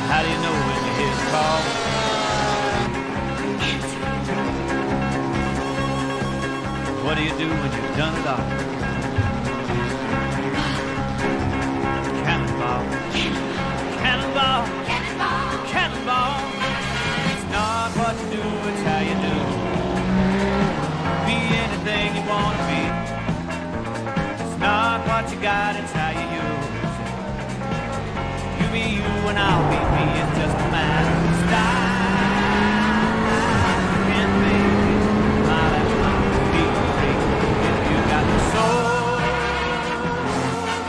How do you know when you hear the call? What do you do when you've done it all? Cannonball, cannonball, cannonball, cannonball. It's not what you do, it's how you do. Be anything you want to be. It's not what you got, it's how you use it. You be you and I'll be me, it's just a matter of style. You can't make it, my left arm be great. If you got the soul,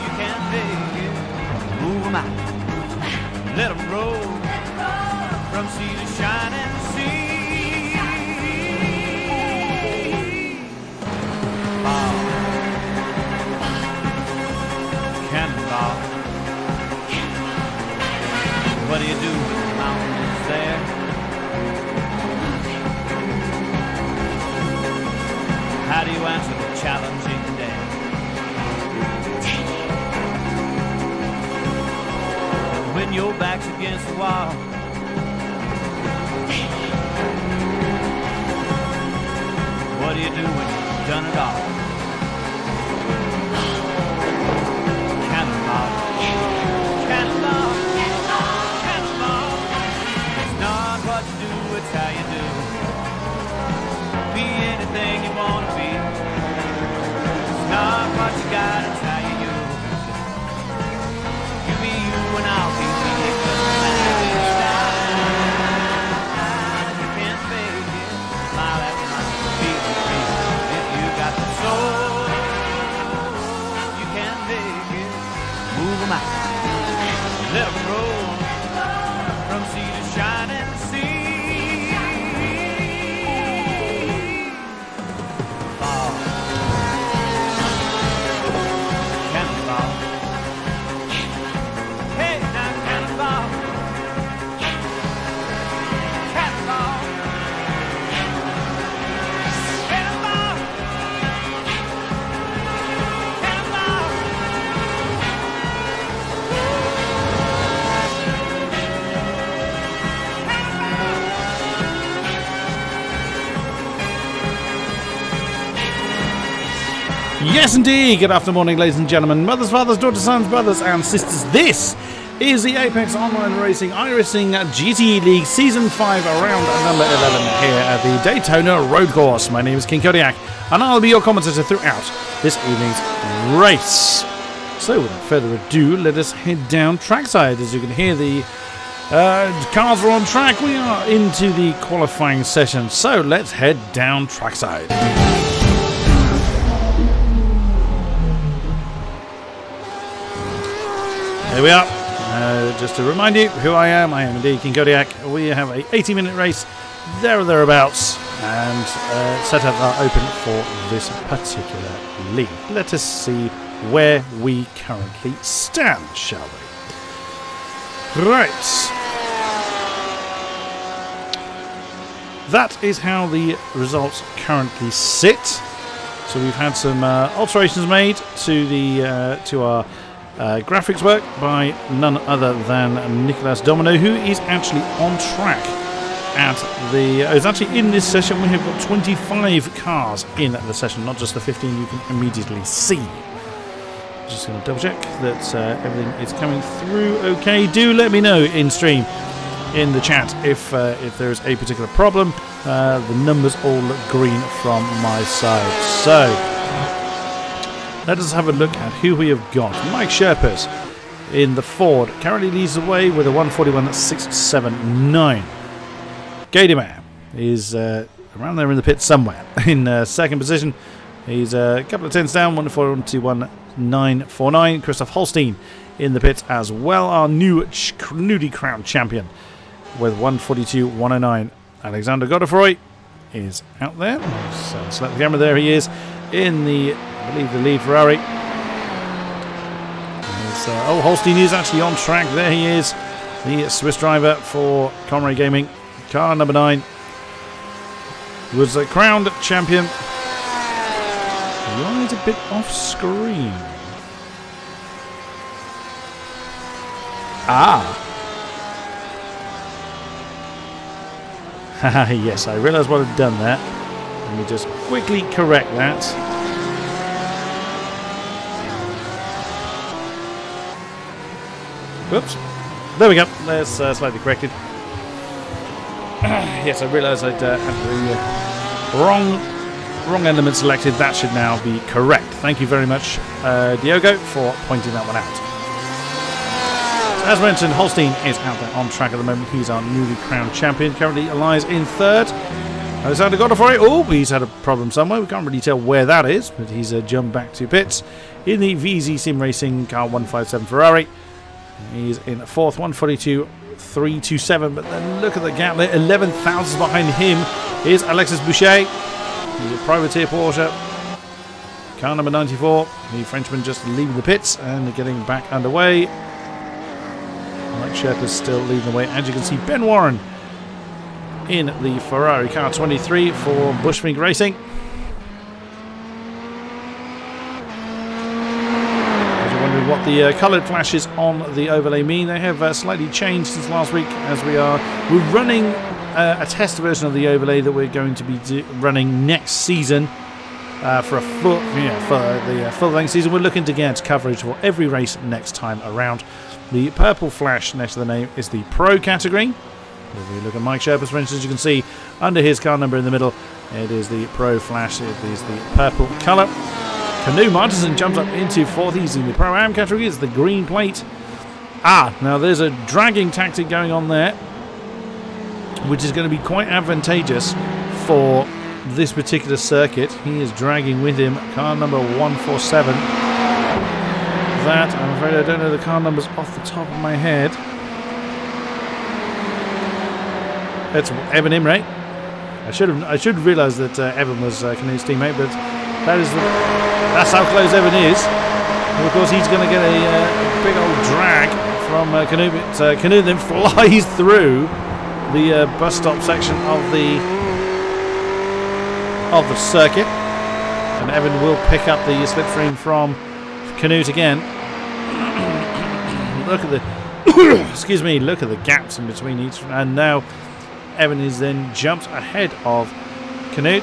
you can't make it. Move 'em out, let 'em roll, from sea to shining sea. Ball, cannonball. What do you do when the mountain is there? How do you answer the challenging day? When your back's against the wall, what do you do when you've done it all? Cannonball, cannonball, cannonball. It's not what you do, it's how you do. Be anything you want to be. It's not what you got, it's how you use it. You be you and I'll be me. It doesn't matter which style. You can't fake it. Smile at me, be free. If you got the soul, you can make it. Move 'em out, let 'em roll, from sea to shining sea. Ball, cannonball. Hey, now cannonball, cannonball, cannonball, cannonball. Yes, indeed. Good afternoon, ladies and gentlemen, mothers, fathers, daughters, sons, brothers, and sisters. This is the Apex Online Racing iRacing GTE League Season 5 round number 11 here at the Daytona Road Course. My name is King-Kodiak, and I'll be your commentator throughout this evening's race. So, without further ado, let us head down trackside. As you can hear, the cars are on track. We are into the qualifying session, so let's head down trackside. Here we are. Just to remind you who I am indeed King-Kodiak. We have a 80-minute race, there or thereabouts, and setups are open for this particular league. Let us see where we currently stand, shall we? Right. That is how the results currently sit. So we've had some alterations made to the to our graphics work by none other than Nicholas Domino, who is actually on track at the... it's actually in this session. We have got 25 cars in the session, not just the 15 you can immediately see. Just going to double check that everything is coming through okay. Do let me know in stream, in the chat, if there is a particular problem. The numbers all look green from my side. So let us have a look at who we have got. Mike Sherpas in the Ford currently leads the way with a 141.679. Gadimer is around there in the pit somewhere in second position. He's a couple of tenths down, 141.1949. Christoph Holstein in the pit as well, our newly crowned champion with 142.109. Alexander Godefroy is out there. So select the camera. There he is in the, I believe, the lead Ferrari. Oh, Holstein is actually on track. There he is, the Swiss driver for Conray Gaming. Car number 9 was a crowned champion right is a bit off screen. Ah. Haha, yes, I realised what I'd done there. Let me just quickly correct that. Whoops. There we go. That's slightly corrected. Yes, I realised I'd had the wrong element selected. That should now be correct. Thank you very much, Diogo, for pointing that one out. So as mentioned, Holstein is out there on track at the moment. He's our newly crowned champion. Currently lies in third. Alexander Godefroy. Oh, he's had a problem somewhere. We can't really tell where that is, but he's jumped back to pits in the VZ Sim Racing car 157 Ferrari. He's in fourth, 142.327, but then look at the gap there. 11 thousandths behind him is Alexis Boucher, the privateer Porsche. Car number 94, the Frenchman just leaving the pits and getting back underway. Mike Sherpa's still leading the way, and you can see Ben Warren in the Ferrari car 23 for Bushwing Racing. What the coloured flashes on the overlay mean. They have slightly changed since last week, as we're running a test version of the overlay that we're going to be running next season for the full length season. We're looking to get coverage for every race next time around. The purple flash next to the name is the Pro category. If we look at Mike Sherpa's, for instance, you can see under his car number in the middle, it is the Pro flash. It is the purple colour. Canoe Martinson jumps up into fourth. He's in the Pro-Am category. It's the green plate. Now there's a dragging tactic going on there, which is going to be quite advantageous for this particular circuit. He is dragging with him car number 147. That, I'm afraid I don't know the car numbers off the top of my head. It's Evan Imre. I should have realised that Evan was Canoe's teammate, but that's how close Evan is. And of course, he's going to get a big old drag from Canoe. But Canoe then flies through the bus stop section of the circuit, and Evan will pick up the slipstream from Canoe again. Look at the excuse me. Look at the gaps in between each, and now Evan is then jumped ahead of Canoe.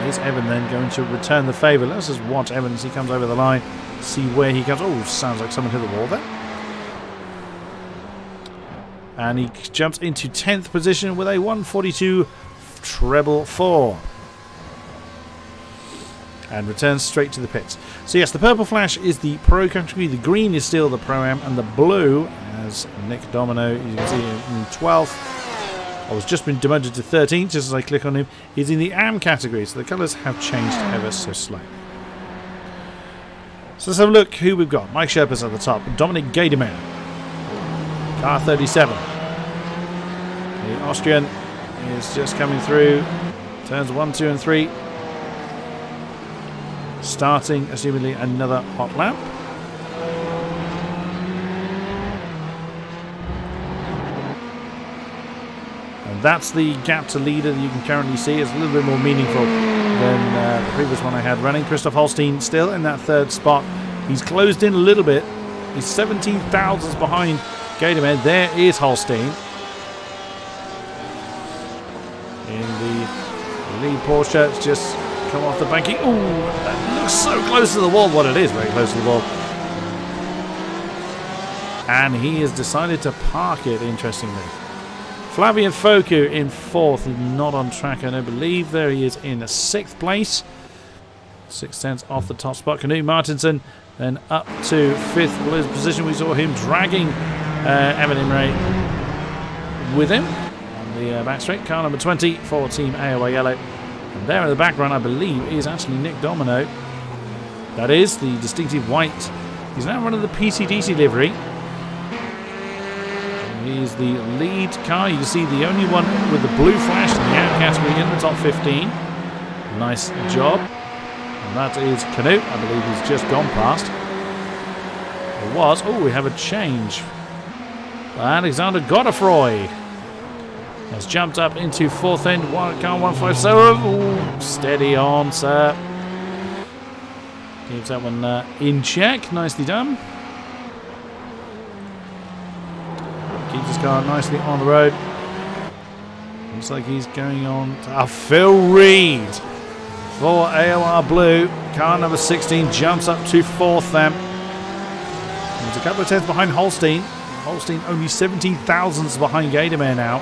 Is Evan then going to return the favour? Let's just watch Evan as he comes over the line, see where he comes. Oh, sounds like someone hit the wall there. And he jumps into 10th position with a 142.444. And returns straight to the pits. So yes, the purple flash is the Pro category, the green is still the Pro-Am, and the blue, as Nick Domino, you can see in 12th, I was just been demoted to 13th just as I click on him, is in the AM category, so the colours have changed ever so slightly. So let's have a look who we've got. Mike Sherpa's at the top, Dominic Gaidemer, car 37. The Austrian is just coming through, turns 1, 2 and 3, starting assumedly another hot lap. That's the gap to leader that you can currently see. It's a little bit more meaningful than the previous one I had running. Christoph Holstein still in that third spot. He's closed in a little bit. He's 17 thousandths behind Gaidemer. There is Holstein in the lead. Porsche. It's just come off the banking. Ooh, that looks so close to the wall. Well, it is very close to the wall. And he has decided to park it, interestingly. Flavian Foku in fourth, not on track, I don't believe. There he is in 6th place. 6 tenths off the top spot. Canoe Martinson then up to 5th position. We saw him dragging Evan Imre with him on the back straight. Car number 20 for Team AOR Yellow. And there in the background, I believe, is actually Nick Domino. That is the distinctive white. He's now running the PCDC livery. He's the lead car. You can see the only one with the blue flash in the AM category in the top 15. Nice job. And that is Canoe. I believe he's just gone past. It was. Oh, we have a change. Alexander Godefroy has jumped up into 4th end. Car 157. Ooh, steady on, sir. Leaves that one in check. Nicely done. Keeps his car nicely on the road. Looks like he's going on to Phil Reed for AOR Blue. Car number 16 jumps up to 4th then. He's a couple of tenths behind Holstein. Holstein only 17 thousandths behind Gaidomare now.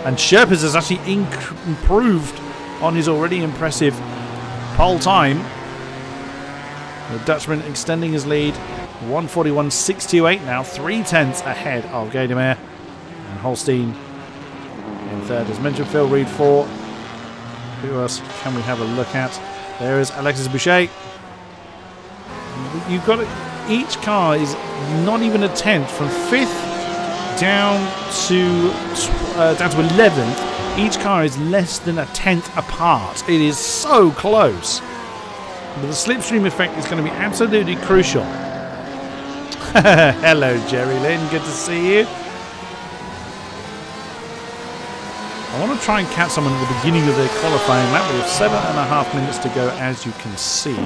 And Sherpas has actually improved on his already impressive pole time. The Dutchman extending his lead. 141.628 now. 3 tenths ahead of Gaidomare. And Holstein in 3rd. As mentioned, Phil Reed 4. Who else can we have a look at? There is Alexis Boucher. You've got it. Each car is not even a tenth from 5th down to 11th. Each car is less than a tenth apart. It is so close. But the slipstream effect is going to be absolutely crucial. Hello, Jerry Lynn. Good to see you. I want to try and catch someone at the beginning of their qualifying lap. We have 7.5 minutes to go, as you can see.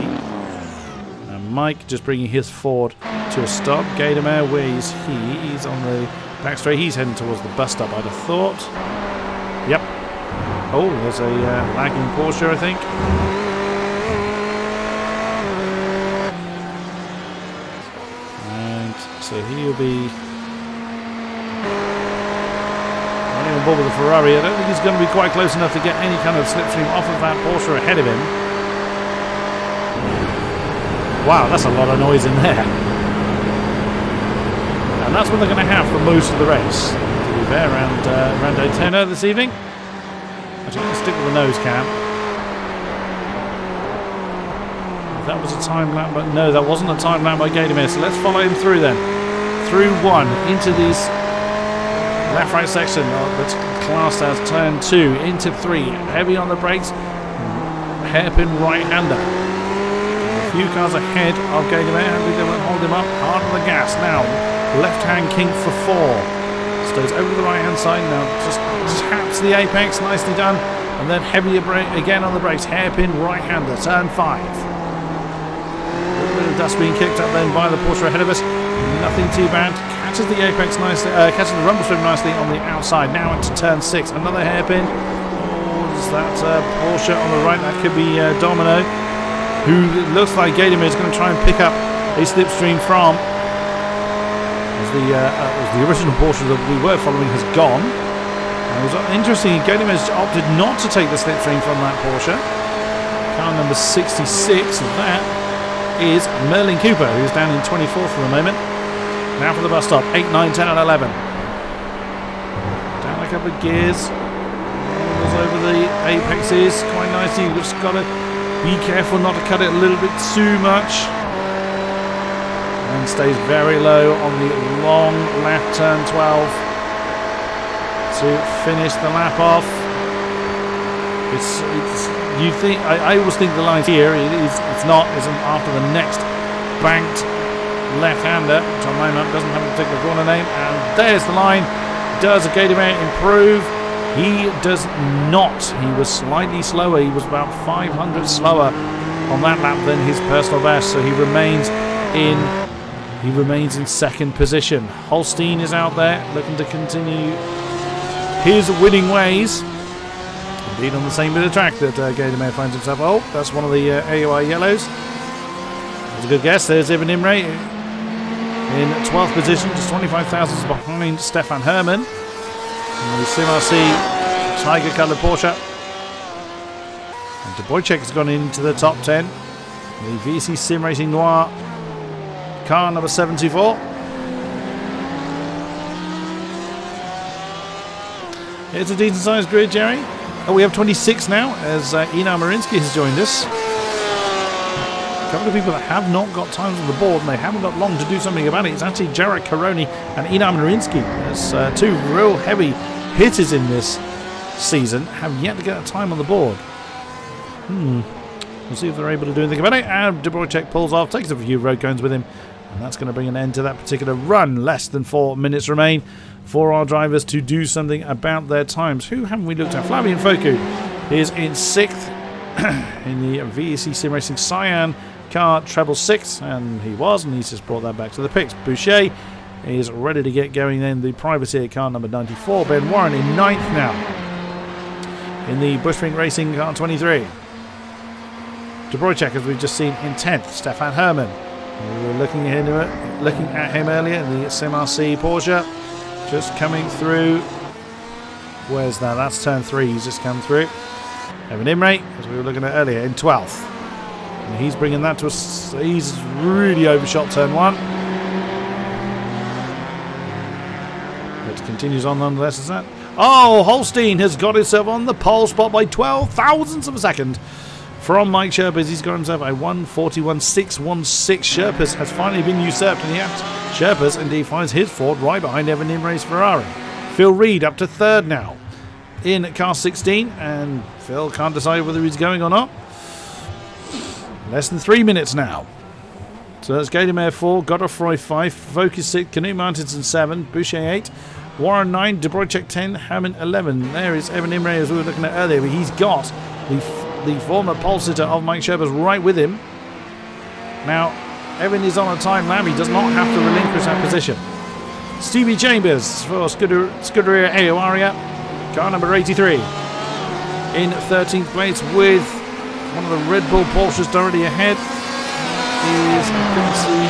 And Mike just bringing his Ford to a stop. Gaidomare, where is he? He's on the back straight. He's heading towards the bus stop, I'd have thought. Yep. Oh, there's a lagging Porsche, I think. And so he'll be on board with the Ferrari. I don't think he's going to be quite close enough to get any kind of slipstream off of that Porsche ahead of him. Wow, that's a lot of noise in there. And that's what they're going to have for most of the race. To be fair, around Daytona this evening. Actually, let's stick with the nose cam. If that was a time lap, but no, that wasn't a time lap by Gaidomare. So let's follow him through then. Through 1 into these left-right section that's classed as turn 2 into 3. Heavy on the brakes. Hairpin right-hander. A few cars ahead of Gaidomare. Hopefully they won't hold him up. Hard on the gas now. Left-hand kink for 4. Stows over to the right-hand side now. Just taps the apex. Nicely done. And then heavier brake again on the brakes. Hairpin right-hander. Turn 5. A little bit of dust being kicked up then by the Porsche ahead of us. Nothing too bad. Catches the apex nicely, catches the rumble strip nicely on the outside. Now into turn 6. Another hairpin. Oh, is that Porsche on the right? That could be Domino, who looks like Gaidomare is going to try and pick up a slipstream from. As the original Porsche that we were following has gone. It was interesting. Gaidomare has opted not to take the slipstream from that Porsche. Car number 66. That is Merlin Cooper, who's down in 24th for the moment. Now for the bus stop. 8, 9, 10 and 11. Down a couple of gears. Goes over the apexes quite nicely. You've just got to be careful not to cut it a little bit too much. And stays very low on the long left turn 12 to finish the lap off. It's you think I always think the line's here. It's not. It's after the next banked left-hander, which on my map doesn't have a particular corner name. And there's the line. Does Gaidomare improve? He does not. He was slightly slower. He was about 500 slower on that lap than his personal best. So he remains in second position. Holstein is out there looking to continue his winning ways. Indeed, on the same bit of track that Gaidomare finds himself. Oh, that's one of the AOR yellows. That's a good guess. There's Ibn Imre in 12th position, just 25 thousandths behind Stefan Hermann. And the CMRC Tiger coloured Porsche. And De Boychek has gone into the top 10. The VC Sim Racing Noir car number 724. It's a decent sized grid, Jerry. Oh, we have 26 now as Einar Marinsky has joined us. A couple of people that have not got times on the board and they haven't got long to do something about it. It's actually Jarek Karoni and Einar Marinsky. There's 2 real heavy hitters in this season, have yet to get a time on the board. We'll see if they're able to do anything about it. And De Boychek pulls off, takes a few road cones with him, and that's going to bring an end to that particular run. Less than 4 minutes remain for our drivers to do something about their times. Who haven't we looked at? Flavian Foku is in 6th in the VEC Sim Racing Cyan car treble 6, and he was, and he's just brought that back to the pits. Boucher is ready to get going then. The privateer car number 94, Ben Warren in 9th now in the Bushwing Racing car 23. Dubrochek, as we've just seen, in 10th. Stefan Hermann, we were looking at him earlier in the SMRC Porsche, just coming through. Where's that? That's turn 3. He's just come through. Evan Imre, as we were looking at earlier, in 12th. And he's bringing that to us. He's really overshot turn 1. It continues on nonetheless, is that? Oh, Holstein has got himself on the pole spot by 12 thousandths of a second from Mike Sherpas. He's got himself a 1:41.616. Sherpas has finally been usurped in the act. Sherpas indeed finds his Ford right behind Evan Imre's Ferrari. Phil Reed up to 3rd now in car 16, and Phil can't decide whether he's going or not. Less than 3 minutes now. So that's Gator 4, Godefroy 5, Focus 6, Canoe Martinson 7, Boucher 8, Warren 9, Dubrochek 10, Hammond 11. There is Evan Imre, as we were looking at earlier, but he's got the former pole sitter of Mike Sherpas right with him. Now, Evan is on a time lap. He does not have to relinquish that position. Stevie Chambers for Scuderia AOR, car number 83. In 13th place with one of the Red Bull Porsches directly ahead is, I couldn't see,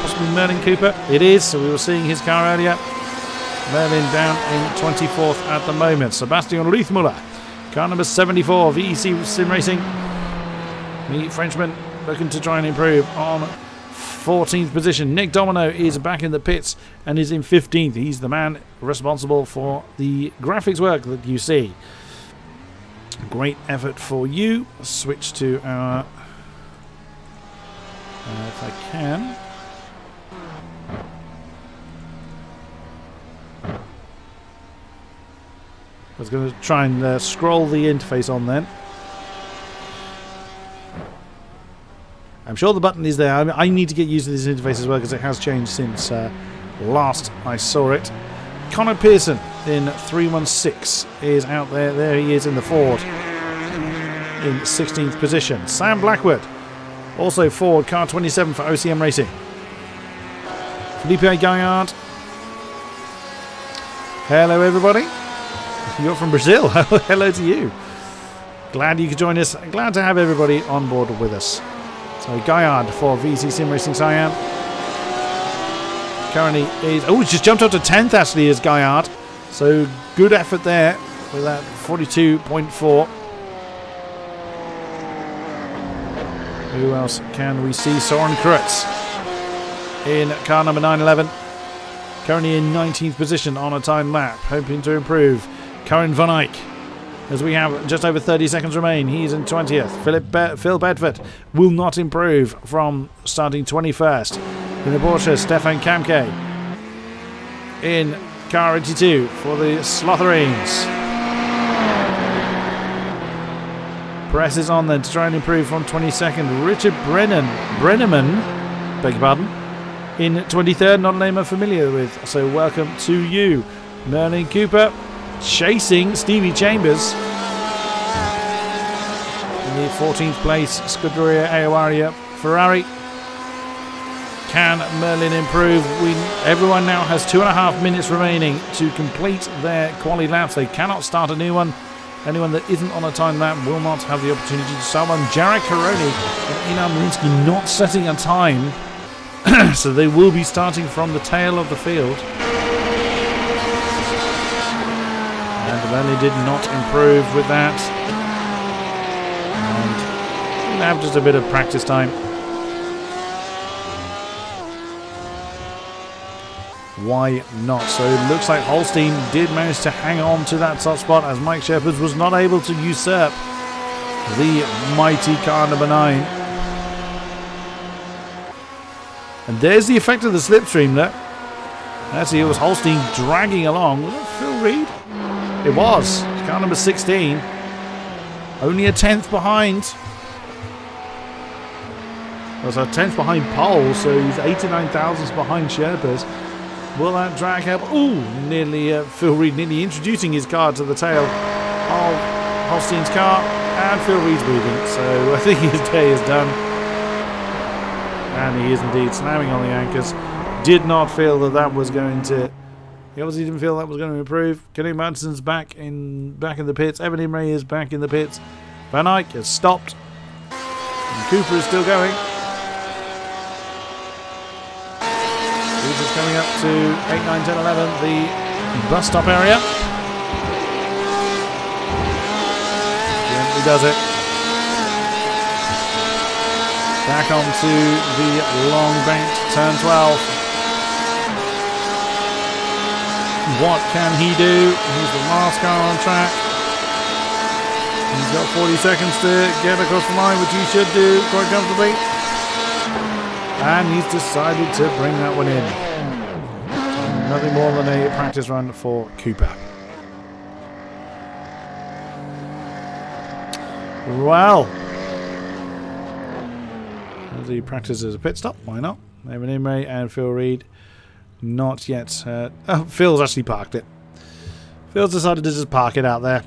possibly Merlin Cooper. It is, so we were seeing his car earlier. Merlin down in 24th at the moment. Sebastian Riethmuller, car number 74, VEC Sim Racing. The Frenchman looking to try and improve on 14th position. Nick Domino is back in the pits and is in 15th. He's the man responsible for the graphics work that you see. Great effort for you. Switch to our... if I can... I was going to try and scroll the interface on then. I'm sure the button is there. I need to get used to this interface as well because it has changed since last I saw it. Connor Pearson in 316 is out there. There he is in the Ford in 16th position. Sam Blackwood, also Ford, car 27 for OCM Racing. Felipe Gaillard. Hello everybody. You're from Brazil. Hello to you. Glad you could join us. Glad to have everybody on board with us. So Gaillard for VC Sim Racing Cyan. Currently is... oh, he's just jumped up to 10th actually as Gaillard. So good effort there with that 42.4. Who else can we see? Soren Kreutz in car number 911. Currently in 19th position on a time lap. Hoping to improve. Corin Van Eyck, as we have just over 30 seconds remain. He's in 20th. Phil Bedford will not improve from starting 21st. In the Porsche, Stefan Kamke in car 82 for the Slotherines. Presses on then to try and improve from 22nd. Richard Brenneman, beg your pardon, in 23rd, not a name I'm familiar with, so welcome to you. Merlin Cooper chasing Stevie Chambers in the 14th place. Scuderia AOR Ferrari. Can Merlin improve? Everyone now has 2.5 minutes remaining to complete their quali laps. They cannot start a new one. Anyone that isn't on a time lap will not have the opportunity to start one. Jarek Karoni and Inan Marinsky not setting a time, so they will be starting from the tail of the field. And Merlin did not improve with that. And we'll have just a bit of practice time. Why not? So it looks like Holstein did manage to hang on to that top spot as Mike Sherpas was not able to usurp the mighty car number 9. And there's the effect of the slipstream there. Actually, it was Holstein dragging along. Was that Phil Reed? It was. Car number 16. Only a 10th behind. It was a 10th behind Pole, so he's 89 thousandths behind Sherpas. Will that drag help? Ooh, nearly Phil Reed nearly introducing his car to the tail of Holstein's car, and Phil Reed's moving, so I think his day is done. and he is indeed slamming on the anchors. Did not feel that that was going to... He obviously didn't feel that was going to improve. Kenny Madsen's back in the pits. Evan Imre is back in the pits. Van Eyck has stopped. And Cooper is still going. He's just coming up to 8, 9, 10, 11, the bus stop area. Gently does it. Back onto the long banked turn 12. What can he do? He's the last car on track. He's got 40 seconds to get across the line, which he should do quite comfortably. And he's decided to bring that one in. Nothing more than a practice run for Cooper. Well, as he practices a pit stop, why not? Evan Imre and Phil Reed. Not yet. Oh, Phil's actually parked it. Phil's decided to just park it out there.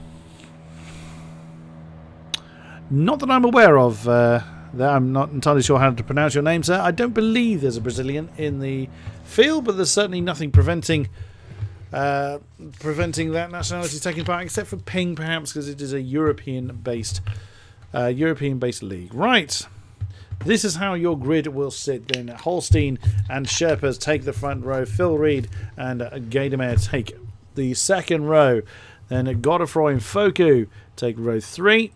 Not that I'm aware of. I'm not entirely sure how to pronounce your name, sir. I don't believe there's a Brazilian in the field, but there's certainly nothing preventing that nationality taking part, except for Ping, perhaps, because it is a European-based league. Right. This is how your grid will sit then. Holstein and Sherpas take the front row. Phil Reed and Gaidamer take the second row. Then Godefroy and Foku take row 3.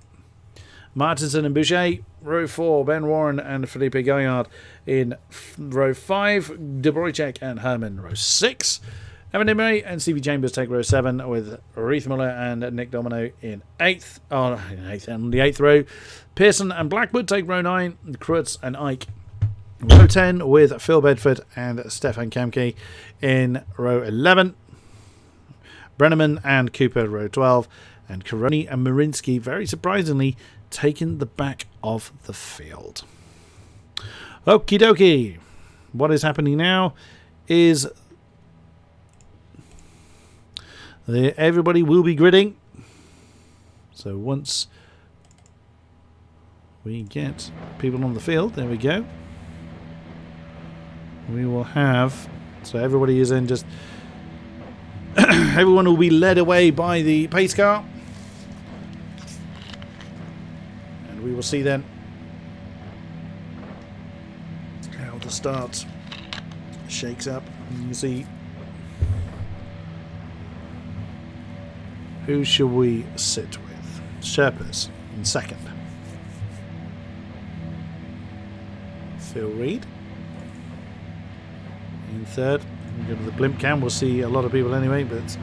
Martinson and Boucher, row 4. Ben Warren and Felipe Gaillard in row 5. De Bruycek and Herman, row 6. Evan Imre and Stevie Chambers take row 7 with Reith Muller and Nick Domino in 8th. On the 8th row. Pearson and Blackwood take row 9. Kreutz and Ike. Row 10 with Phil Bedford and Stefan Kamke in row 11. Brenneman and Cooper, row 12. And Karoni and Marinsky, very surprisingly, taking the back of the field. Okie dokie. What is happening now is everybody will be gridding. So once we get people on the field, there we go. We will have, so everybody is in just, everyone will be led away by the pace car. And we will see then how the start shakes up. And you can see, who shall we sit with? Sherpas in second. Phil Reed in third. We go to the blimp cam. We'll see a lot of people anyway, but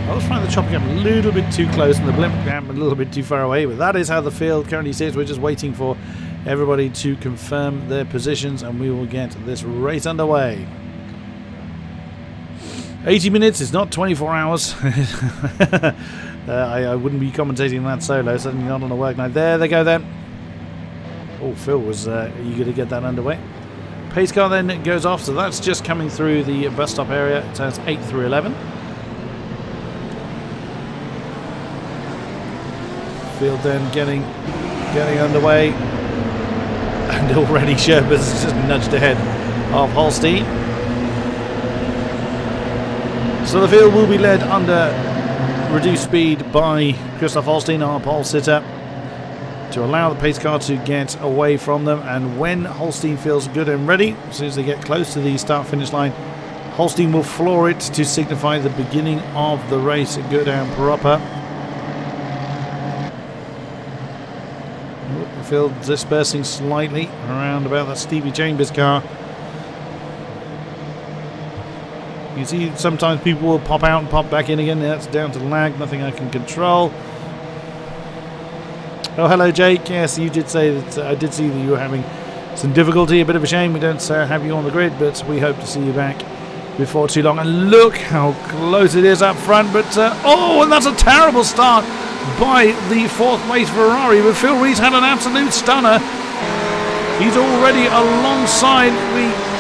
I was trying the chopper cam a little bit too close and the blimp cam a little bit too far away. But that is how the field currently sits. We're just waiting for everybody to confirm their positions, and we will get this race underway. 80 minutes is not 24 hours. I wouldn't be commentating that solo, certainly not on a work night. There they go then. Oh, Phil was eager to get that underway. Pace car then goes off, so that's just coming through the bus stop area. Turns 8 through 11. Field then getting underway. And already Sherpas is just nudged ahead of Holstein. So the field will be led under reduced speed by Christoph Holstein, our pole sitter, to allow the pace car to get away from them. And when Holstein feels good and ready, as soon as they get close to the start-finish line, Holstein will floor it to signify the beginning of the race, good and proper. The field dispersing slightly around about that Stevie Chambers car. You see sometimes people will pop out and pop back in again. That's down to lag, nothing I can control. Oh, hello Jake. Yes, you did say that. I did see that you were having some difficulty. A bit of a shame we don't have you on the grid, but we hope to see you back before too long. And look how close it is up front. But oh, and that's a terrible start by the fourth place Ferrari. But Phil Reed's had an absolute stunner. He's already alongside the...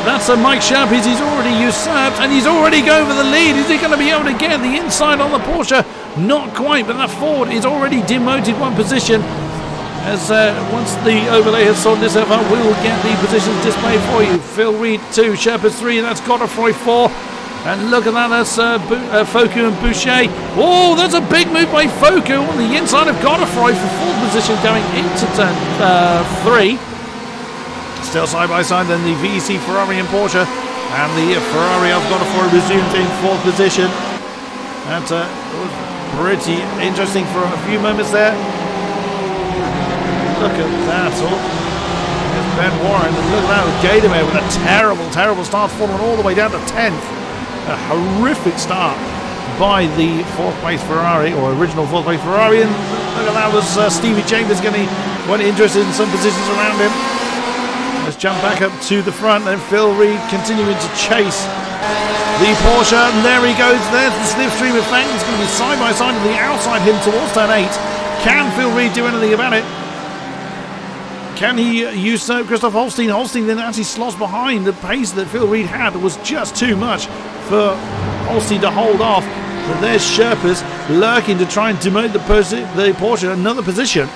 That's a Mike Sherpas. He's already usurped and he's already going for the lead. Is he going to be able to get the inside on the Porsche? Not quite, but that Ford is already demoted one position. As once the overlay has sorted itself out, we will get the positions displayed for you. Phil Reed 2, Sherpas 3, that's Godefroy 4. And look at that, that's Foku and Boucher. Oh, that's a big move by Foku on the inside of Godefroy for 4th position going into turn 3. Still side by side, then the VEC Ferrari and Porsche. And the Ferrari of Godefroy resumed in 4th position. That was pretty interesting for a few moments there. Look at that. Oh, there's Ben Warren. And look at that with Gatorman with a terrible start, falling all the way down to 10th. A horrific start by the 4th place Ferrari, or original 4th place Ferrari. And look at that, was Stevie Chambers getting quite interested in some positions around him. Let's jump back up to the front, and Phil Reed continuing to chase the Porsche. And there he goes. There's the slipstream effect. It's going to be side by side to the outside him towards turn 8. Can Phil Reed do anything about it? Can he usurp Christoph Holstein? Holstein then actually slots behind. The pace that Phil Reed had was just too much for Holstein to hold off. But there's Sherpas lurking to try and demote the Porsche another position.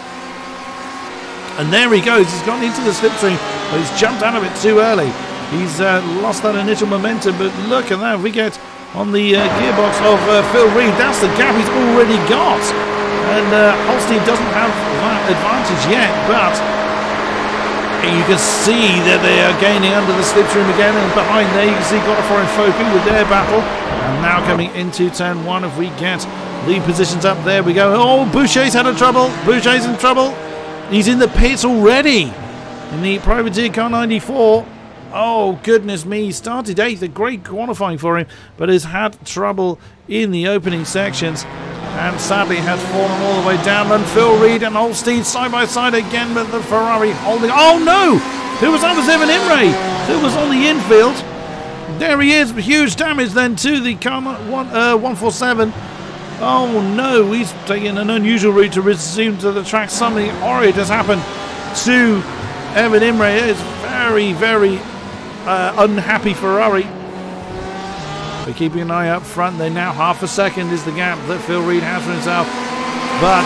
And there he goes. He's gone into the slipstream, but he's jumped out of it too early. He's lost that initial momentum. But look at that. If we get on the gearbox of Phil Reed, that's the gap he's already got. And Holstein doesn't have that advantage yet, but you can see that they are gaining under the slipstream again, and behind there you can see Godefroy and Foku with their battle. And now coming into turn 1, if we get the positions up, there we go. Oh, Boucher's had a trouble. Boucher's in trouble. He's in the pits already in the privateer car 94. Oh, goodness me. He started 8th, a great qualifying for him, but has had trouble in the opening sections. And sadly has fallen all the way down. And Phil Reed and Holstein side by side again, but the Ferrari holding. Oh no! Who was that? Was Evan Imre, who was on the infield. There he is. Huge damage then to the car 147. Oh no! He's taking an unusual route to resume to the track. Something horrid has happened to Evan Imre. It's very unhappy Ferrari. We're keeping an eye up front. They're now half a second is the gap that Phil Reed has for himself. But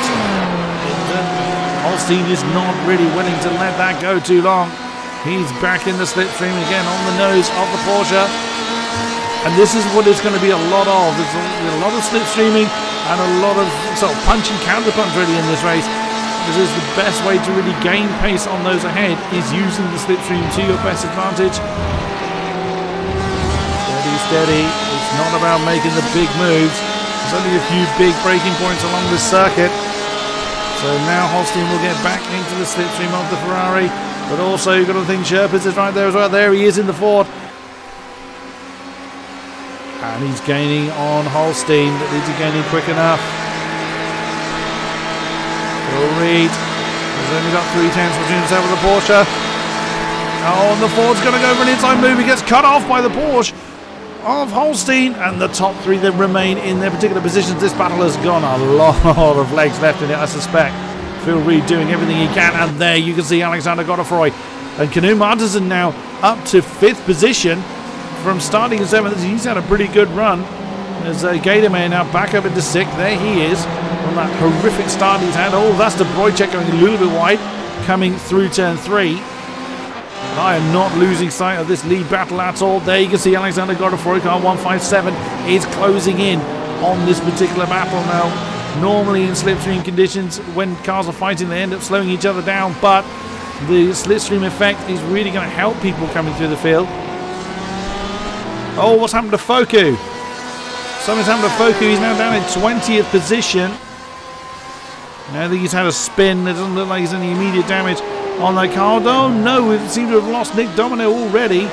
Holstein is not really willing to let that go too long. He's back in the slipstream again on the nose of the Porsche. And this is what it's going to be a lot of. There's a lot of slipstreaming and a lot of sort of punch and counter punch really in this race. This is the best way to really gain pace on those ahead, is using the slipstream to your best advantage. Steady. It's not about making the big moves. There's only a few big braking points along this circuit. So now Holstein will get back into the slipstream of the Ferrari. But also you've got to think Sherpas is right there as well. There he is in the Ford. And he's gaining on Holstein. But is he gaining quick enough? Phil Reed has only got 3 tenths between himself and the Porsche. Oh, and the Ford's going to go for an inside move. He gets cut off by the Porsche of Holstein, and the top 3 that remain in their particular positions. This battle has gone a lot of legs left in it, I suspect. Phil Reed doing everything he can, and there you can see Alexander Godefroy and Canu Martinsen now up to 5th position from starting in 7th. He's had a pretty good run. There's Gatorman now back up into 6th. There he is on that horrific start he's had. Oh, that's the Broychek going a little bit wide coming through turn 3. I am not losing sight of this lead battle at all. There you can see Alexander Godefroy, car 157, is closing in on this particular battle now. Normally in slipstream conditions, when cars are fighting, they end up slowing each other down, but the slipstream effect is really going to help people coming through the field. Oh, what's happened to Foku? Something's happened to Foku. He's now down in 20th position. I think he's had a spin. It doesn't look like he's any immediate damage on that car. Oh no, we seem to have lost Nick Domino already.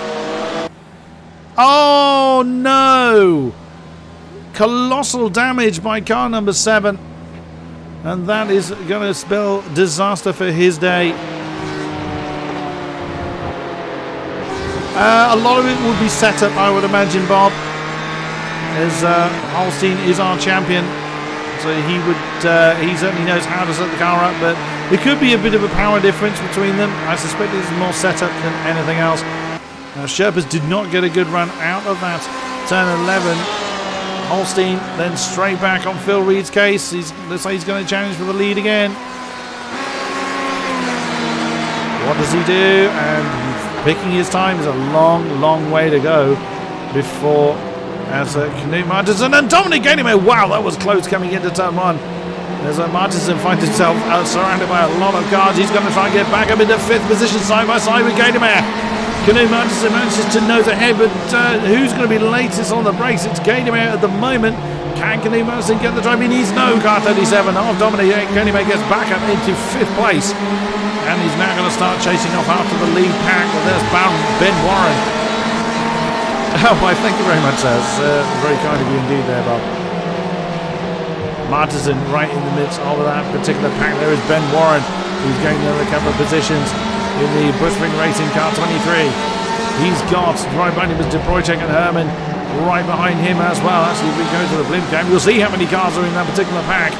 Oh no! Colossal damage by car number 7. And that is going to spell disaster for his day. A lot of it will be set up, I would imagine, Bob, as Holstein is our champion. So he certainly knows how to set the car up, but there could be a bit of a power difference between them. I suspect this is more setup than anything else. Now, Sherpas did not get a good run out of that turn 11. Holstein then straight back on Phil Reed's case. Looks like he's going to challenge for the lead again. What does he do? And picking his time is a long, long way to go before as Knut Martinsen and Dominic Gainemer. Wow, that was close coming into turn one. As Martinsen finds himself surrounded by a lot of cars. He's going to try and get back up into 5th position side by side with Gainemer. Knut Martinsen manages to nose ahead, but who's going to be latest on the brakes? It's Gainemer at the moment. Can Knut Martinsen get the drive he needs? No, car 37 of Dominic Gainemer gets back up into 5th place. And he's now going to start chasing off after the lead pack. Well, there's Ben Warren. Oh, why, thank you very much, sir. It's very kind of you indeed there, Bob. Martinsen right in the midst of that particular pack. There is Ben Warren, who's going another couple of positions in the Bushring Racing car 23. He's got right behind him is Debrojek and Herman right behind him as well. Actually, if we go to the blimp cam, you'll see how many cars are in that particular pack.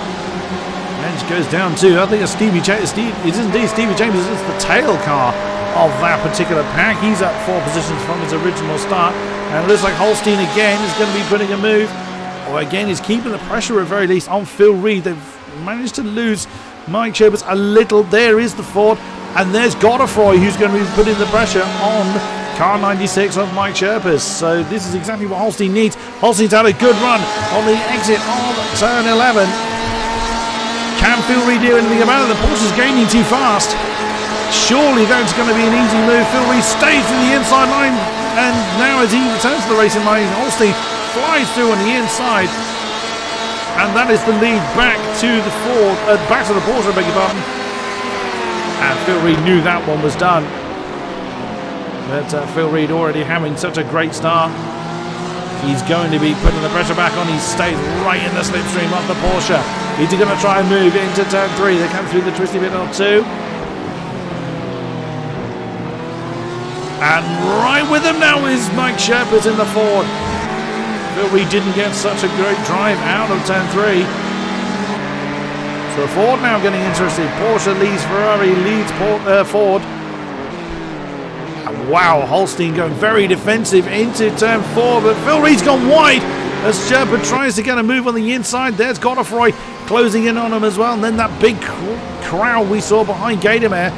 And it goes down to, I think it's Stevie James. It is indeed Stevie James. It's the tail car of that particular pack. He's at 4 positions from his original start. And it looks like Holstein again is going to be putting a move. Or again, is keeping the pressure at very least on Phil Reed. They've managed to lose Mike Sherpas a little. There is the Ford. And there's Godefroy, who's going to be putting the pressure on car 96 of Mike Sherpas. So this is exactly what Holstein needs. Holstein's had a good run on the exit of turn 11. Can Phil Reed do anything about it? The Porsche's gaining too fast. Surely that's going to be an easy move. Phil Reed stays in the inside line. And now as he returns to the racing line, Holstein flies through on the inside. And that is the lead back to the Ford, back to the Porsche, I beg your pardon. And Phil Reed knew that one was done. But Phil Reed already having such a great start. He's going to be putting the pressure back on. He stays right in the slipstream of the Porsche. He's going to try and move into turn 3. They come through the twisty bit on 2. And right with him now is Mike Sherpas in the Ford. Phil Reed didn't get such a great drive out of turn 3. So Ford now getting interested. Porsche leads Ferrari, leads Ford. And wow, Holstein going very defensive into turn 4, but Phil Reed's gone wide as Sherpa tries to get a move on the inside. There's Godefroy closing in on him as well, and then that big crowd we saw behind Gainemer.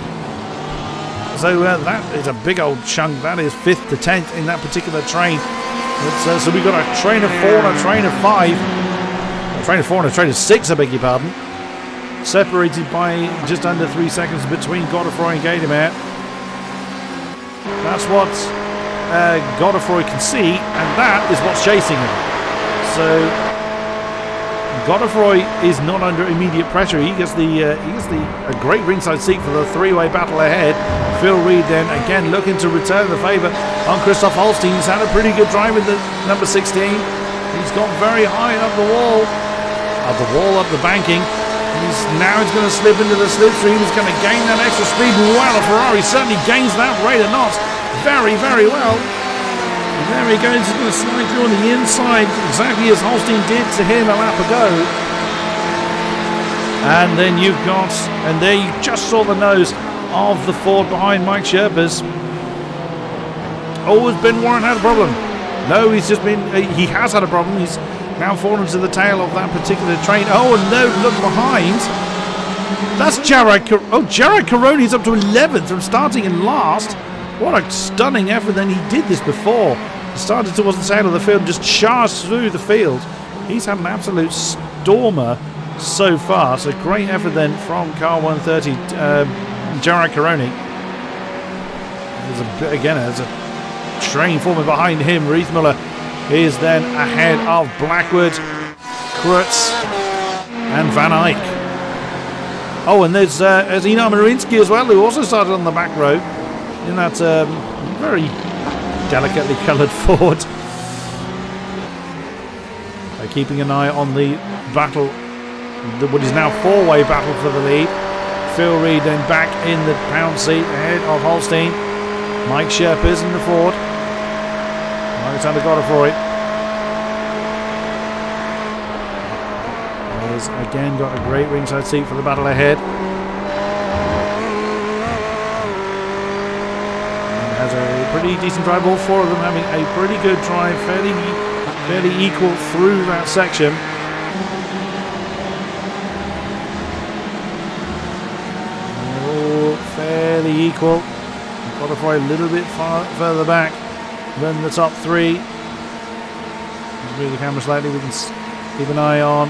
So that is a big old chunk. That is 5th to 10th in that particular train. So we've got a train of 4 and a train of 5. A train of 4 and a train of 6, I beg your pardon. Separated by just under 3 seconds between Godefroy and Gainemer. That's what Godefroy can see, and that is what's chasing him. So Godefroy is not under immediate pressure. He gets a great ringside seat for the 3-way battle ahead. Phil Reed then again looking to return the favour on Christoph Holstein. He's had a pretty good drive with the number 16. He's got very high up the wall, up the banking. Now he's going to slip into the slipstream. He's going to gain that extra speed. Wow, the Ferrari certainly gains that rate of knots very, very well. And there he goes. He's going to slide through on the inside, exactly as Holstein did to him a lap ago. And then you've got, and there you just saw the nose of the Ford behind Mike Sherpas. Oh, has Ben Warren had a problem? No, he has had a problem. He's now fallen to the tail of that particular train. Oh, and no, look behind. That's Jared. Jared Caroni's up to 11th from starting in last. What a stunning effort. Then he did this before. He started towards the tail of the field and just charged through the field. He's had an absolute stormer so far. So great effort then from car 130, Jared Caroni. There's a train forming behind him. Riethmuller is then ahead of Blackwood, Krutz, and Van Eyck. Oh, and there's Einar Marinsky as well, who also started on the back row in that very delicately coloured Ford. Keeping an eye on the battle, what is now 4-way battle for the lead. Phil Reed then back in the pound seat ahead of Holstein. Mike Sherpas in the Ford. Alexander Godefroy has again got a great ringside seat for the battle ahead. And has a pretty decent drive, all 4 of them having a pretty good drive, fairly equal through that section. Oh, fairly fairly equal. Qualify a little bit further back than the top three. Let's move the camera slightly. We can keep an eye on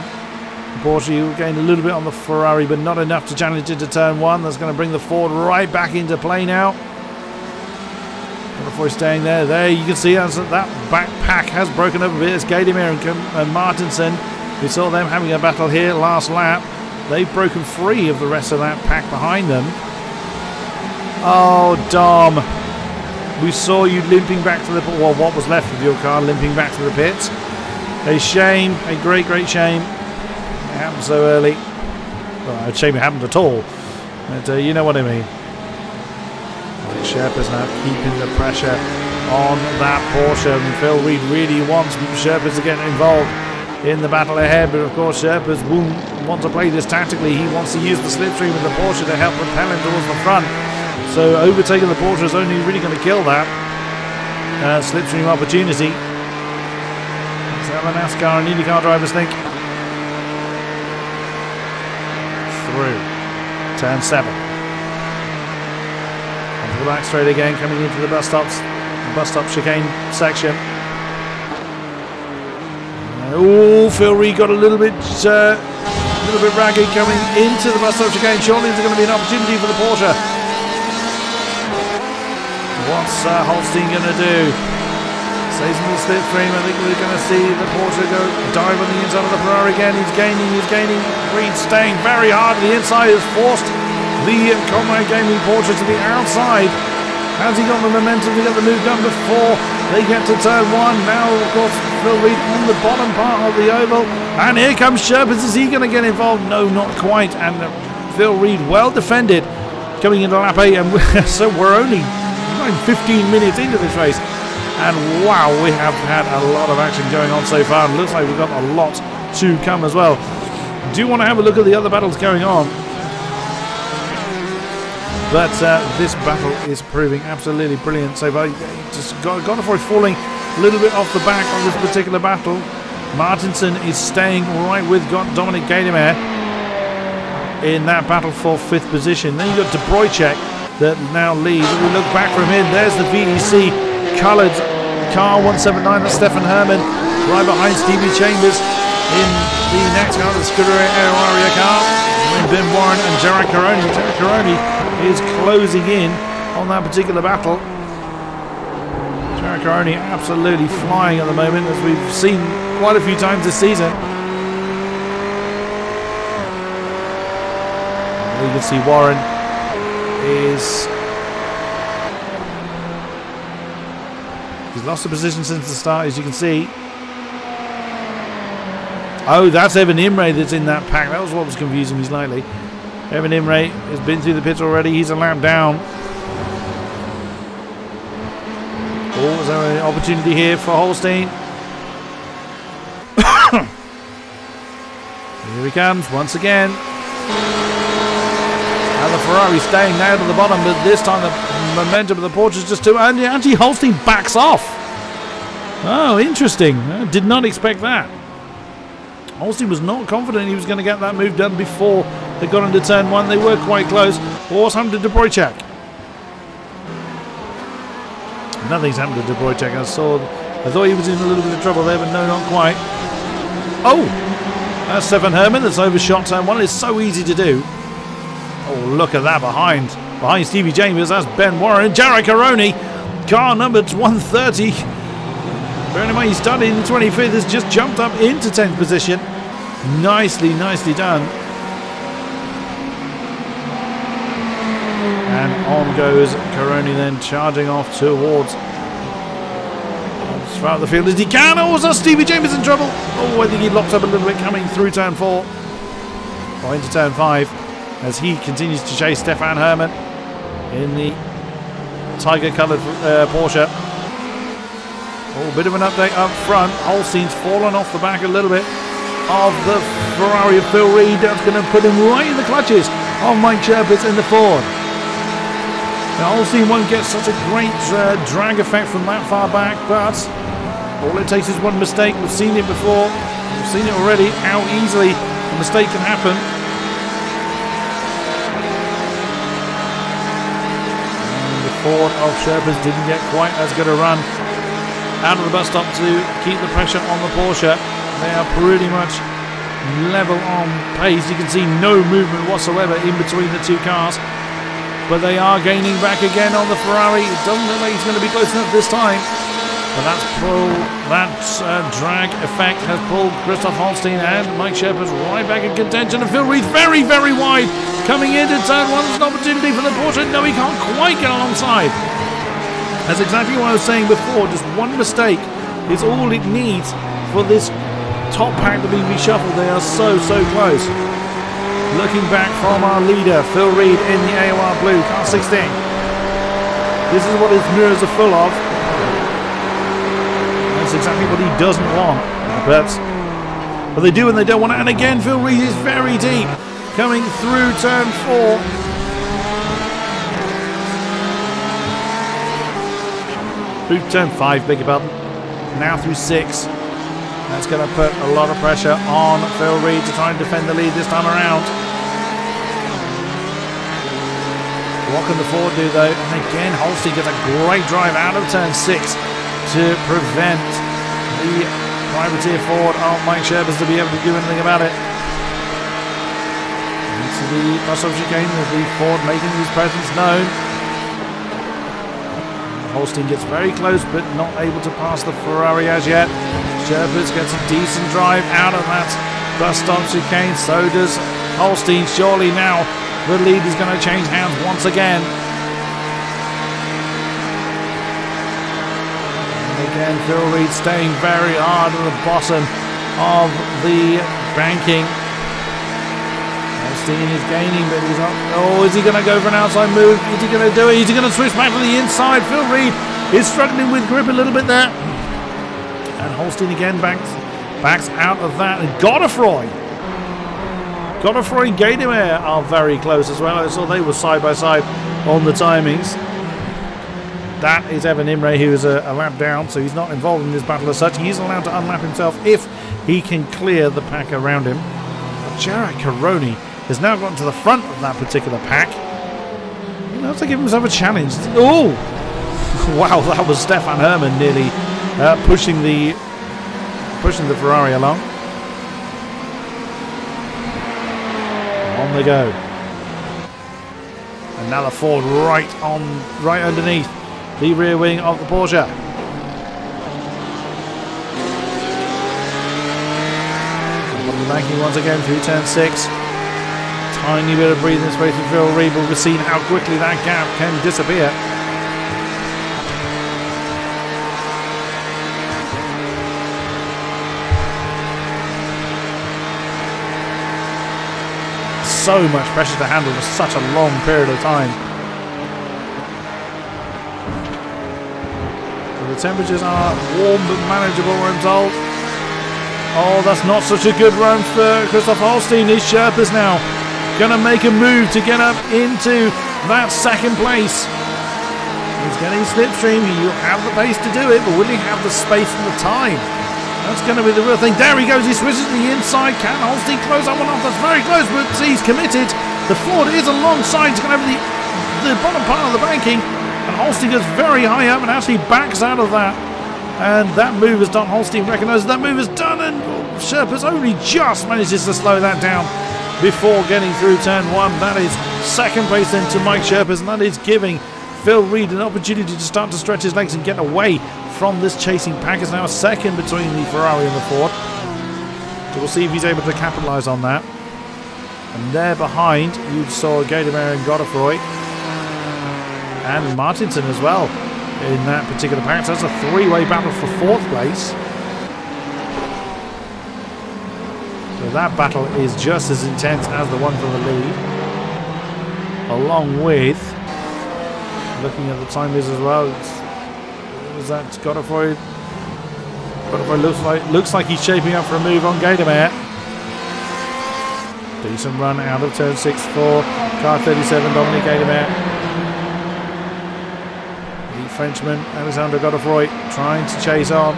Porsche. You gained a little bit on the Ferrari, but not enough to challenge into turn one. That's going to bring the Ford right back into play now. Before staying there, you can see that back pack has broken up a bit. It's Gademir and Martinson. We saw them having a battle here last lap. They've broken free of the rest of that pack behind them. Oh, Dom. We saw you limping back to the... Well, what was left of your car limping back to the pits. A shame. A great, great shame. It happened so early. Well, a shame it happened at all. But you know what I mean. Sherpa's now keeping the pressure on that Porsche, and Phil Reed really wants Sherpas to get involved in the battle ahead, but of course Sherpas won't want to play this tactically. He wants to use the slipstream of the Porsche to help propel him towards the front. So overtaking the Porsche is only really going to kill that slipstream opportunity. That's how the NASCAR and IndyCar drivers think. Through turn 7. Onto the back straight again, coming into the bus stop chicane section. Oh, Phil Reed got a little bit ragged coming into the bus stop chicane. Surely there's going to be an opportunity for the Porsche. What's Holstein going to do? Stays in the slipstream. I think we're going to see the Porsche go dive on the inside of the Ferrari again. He's gaining. Reed staying very hard. The inside has forced the Comrade Gaming Porsche to the outside. Has he got the momentum to get the move done before they get to turn 1? Now, of course, Phil Reed on the bottom part of the oval. And here comes Sherpas. Is he going to get involved? No, not quite. And Phil Reed, well defended, coming into lap 8. And so we're only 15 minutes into this race. And wow, we have had a lot of action going on so far. It looks like we've got a lot to come as well. Do you want to have a look at the other battles going on? But this battle is proving absolutely brilliant so far. Just got to falling a little bit off the back on this particular battle. Martinson is staying right with Dominic Gademir in that battle for 5th position. Then you've got De Bruycheck that now leads. If we look back from him, there's the VEC coloured car 179. That's Stefan Herman right behind Stevie Chambers in the next car, the Scuderia AOR car. Ben Warren and Jared Caroni. Jared Caroni is closing in on that particular battle. Jared Caroni absolutely flying at the moment, as we've seen quite a few times this season. You can see Warren is... He's lost the position since the start, as you can see. Oh, that's Evan Imre that's in that pack. That was what was confusing me slightly. Evan Imre has been through the pits already. He's a lap down. Oh, is there an opportunity here for Holstein? Here he comes once again. And the Ferrari staying down to the bottom, but this time the momentum of the Porsche is just too... And actually Holstein backs off. Oh, interesting. I did not expect that. Holstein was not confident he was going to get that move done before they got into turn 1. They were quite close. What's happened to De Bruycheck? Nothing's happened to De Bruycheck. I thought he was in a little bit of trouble there, but no, not quite. Oh! That's Stefan Herman that's overshot turn 1. It's so easy to do. Oh, look at that behind Stevie Chambers. That's Ben Warren. Jared Caroni, car number 130. Bearing in mind he started in 25th, has just jumped up into 10th position. Nicely done. And on goes Caroni, then charging off towards as far out the field as he can. Oh, is Stevie Chambers in trouble? Oh, I think he locked up a little bit coming through turn 4. Or into turn 5 as he continues to chase Stefan Herman in the tiger-coloured Porsche. Oh, a bit of an update up front. Holstein's fallen off the back a little bit of the Ferrari of Phil Reed. That's going to put him right in the clutches of Mike Sherpas in the Ford. Now, Holstein won't get such a great drag effect from that far back, but all it takes is one mistake. We've seen it before. We've seen it already, how easily a mistake can happen. Ford of Sherpas didn't get quite as good a run out of the bus stop to keep the pressure on the Porsche. They are pretty much level on pace. You can see no movement whatsoever in between the two cars, but they are gaining back again on the Ferrari. It doesn't look like he's going to be close enough this time, but that drag effect has pulled Christoph Holstein and Mike Sherpas right back in contention, and Phil Reed very, very wide coming into turn one. There's an opportunity for the Porsche. No, he can't quite get alongside. That's exactly what I was saying before. Just one mistake is all it needs for this top pack to be reshuffled. They are so, so close. Looking back from our leader, Phil Reed in the AOR blue, car 16. This is what his mirrors are full of. That's exactly what he doesn't want. But they do and they don't want it. And again, Phil Reed is very deep, coming through turn 4. Through turn 5, beg your pardon. Now through 6. That's going to put a lot of pressure on Phil Reed to try and defend the lead this time around. What can the Ford do though? And again, Holstein gets a great drive out of turn 6 to prevent the privateer Ford of Mike Sherpas to be able to do anything about it. Into the bus stop chicane with the Ford making his presence known. Holstein gets very close but not able to pass the Ferrari as yet. Sherpas gets a decent drive out of that bus stop chicane. So does Holstein. Surely now the lead is going to change hands once again. And again, Phil Reed staying very hard at the bottom of the banking. Holstein is gaining, but he's not. Oh, is he going to go for an outside move? Is he going to do it? Is he going to switch back to the inside? Phil Reed is struggling with grip a little bit there. And Holstein again backs out of that. And Godefroy and Gaydemeyer are very close as well. I saw they were side by side on the timings. That is Evan Imre, who is a lap down, so he's not involved in this battle as such. He is allowed to unlap himself if he can clear the pack around him. Jared Caroni has now gotten to the front of that particular pack. He loves to give himself a challenge. Oh! Wow, that was Stefan Hermann nearly pushing the Ferrari along. On they go. And now the Ford right underneath the rear wing of the Porsche. Banking once again through turn 6. Tiny bit of breathing space for Phil Reed, but we've seen how quickly that gap can disappear. So much pressure to handle for such a long period of time. So the temperatures are warm but manageable, I'm told. Oh, that's not such a good run for Christoph Holstein. His Sherpas now going to make a move to get up into that second place. He's getting slipstream. He'll have the pace to do it, but will he have the space and the time? That's going to be the real thing. There he goes. He switches to the inside. Can Holstein close that one off? That's very close, but he's committed. The Ford is alongside. He's going over the bottom part of the banking, and Holstein goes very high up and actually backs out of that. And that move is done. Holstein recognises that move is done, and Sherpas only just manages to slow that down before getting through turn 1. That is second place then to Mike Sherpas, and that is giving Phil Reed an opportunity to start to stretch his legs and get away from this chasing pack. Is now a second between the Ferrari and the Ford. So we'll see if he's able to capitalise on that. And there behind, you saw Gaydemeyer and Godefroy and Martinson as well in that particular pack. So that's a three-way battle for 4th place. So that battle is just as intense as the one for the lead. Along with, looking at the timers as well, is that Godefroy? Godefroy looks like he's shaping up for a move on Gaydemeyer. Decent run out of turn 6 for car 37, Dominic Gaydemeyer. Frenchman Alexander Godefroy trying to chase on.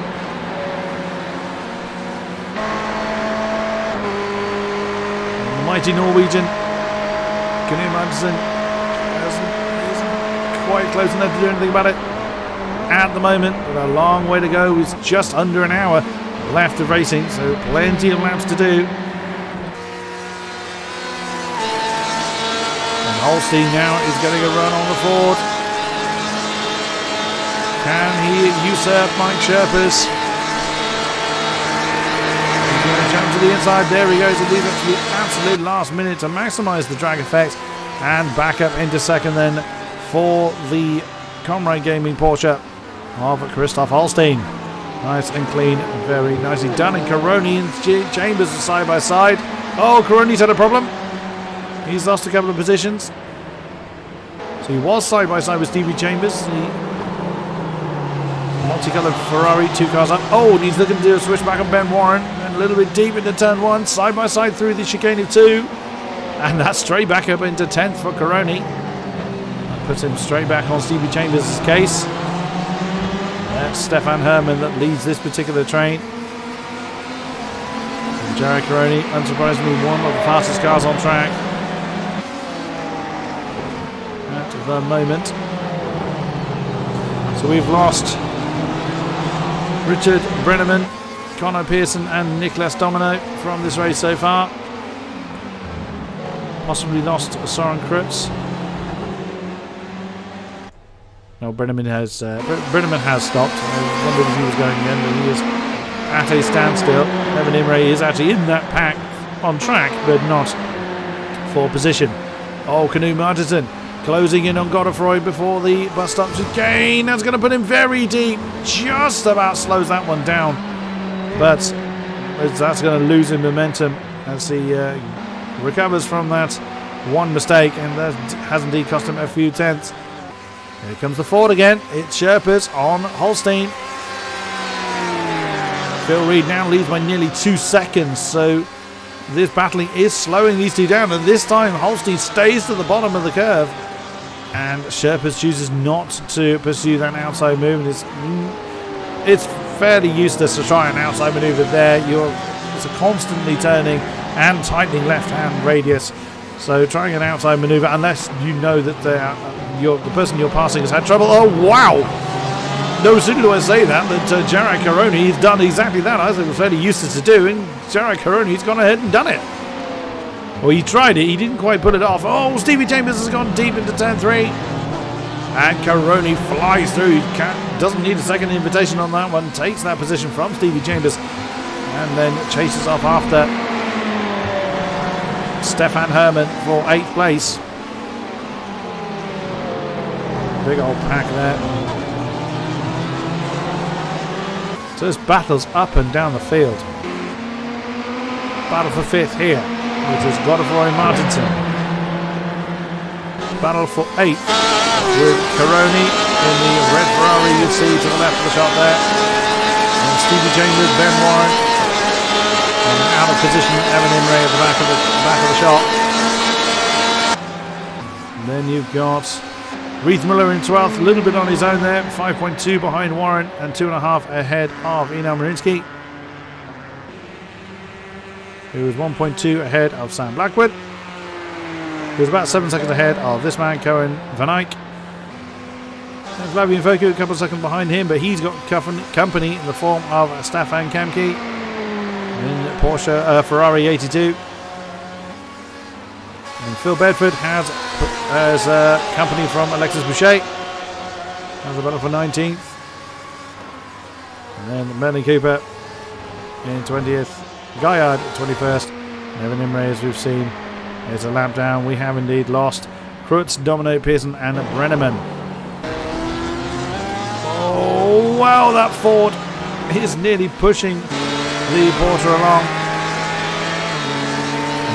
And the mighty Norwegian Knut Madsen isn't quite close enough to do anything about it at the moment, but a long way to go. It's just under an hour left of racing, so plenty of laps to do. And Holstein now is getting a run on the Ford. Can he usurp Mike Sherpas? He's going to jump to the inside. There he goes. It leaves up to the absolute last minute to maximise the drag effect, and back up into second then for the Comrade Gaming Porsche of Christoph Holstein. Nice and clean, very nicely done. And Caroni and Chambers are side by side. Oh, Caroni's had a problem. He's lost a couple of positions. So he was side by side with Stevie Chambers. The multicoloured Ferrari, 2 cars up. Oh, and he's looking to do a switch back on Ben Warren. And a little bit deep into turn 1, side by side through the chicane of 2. And that's straight back up into 10th for Caroni. That puts him straight back on Stevie Chambers' case. That's Stefan Herman that leads this particular train. And Jared Caroni, unsurprisingly, one of the fastest cars on track at the moment. So we've lost Richard Brenneman, Conor Pearson and Nicholas Domino from this race so far. Possibly lost Soren Krutz. No, Brenneman has stopped. I wondered if he was going again, but he is at a standstill. Evan Imre is actually in that pack on track, but not for position. Oh, Canoe Martinson closing in on Godefroy before the bus stops again. That's going to put him very deep. Just about slows that one down, but that's going to lose him momentum as he recovers from that one mistake, and that has indeed cost him a few tenths. Here comes the Ford again. It's Sherpas on Holstein. Phil Reed now leads by nearly 2 seconds, so this battling is slowing these two down, and this time Holstein stays to the bottom of the curve, and Sherpas chooses not to pursue that outside move. It's fairly useless to try an outside maneuver there. It's a constantly turning and tightening left-hand radius, so trying an outside maneuver, unless you know that the person you're passing has had trouble. Oh, wow! No sooner do I say that Jared Caroni has done exactly that. I think it was fairly useless to do, and Jared Caroni's gone ahead and done it. Well, he tried it. He didn't quite pull it off. Oh, Stevie Chambers has gone deep into turn 3. And Caroni flies through. He doesn't need a second invitation on that one. Takes that position from Stevie Chambers and then chases off after Stefan Herman for 8th place. Big old pack there. So this battle's up and down the field. Battle for 5th here, which is Godefroy Martinson. Battle for 8th with Caroni in the red Ferrari you see to the left of the shot there. And Stevie Chambers, Ben Warren, and out of position Evan Imre at the back of the shot. And then you've got Reith Miller in 12th, a little bit on his own there, 5.2 behind Warren and 2.5 ahead of Enar Marinsky, who was 1.2 ahead of Sam Blackwood, who was about 7 seconds ahead of this man, Cohen Van Eyck. And Flavien Foku a couple of seconds behind him, but he's got company in the form of Stefan Kamke in Porsche Ferrari 82. And Phil Bedford has company from Alexis Boucher. That's a battle for 19th. And then Melanie Cooper in 20th. Gaillard 21st. And Evan Imre, as we've seen, is a lap down. We have indeed lost Krutz, Domino, Pearson and Brenneman. Oh, wow, that Ford is nearly pushing the Porsche along.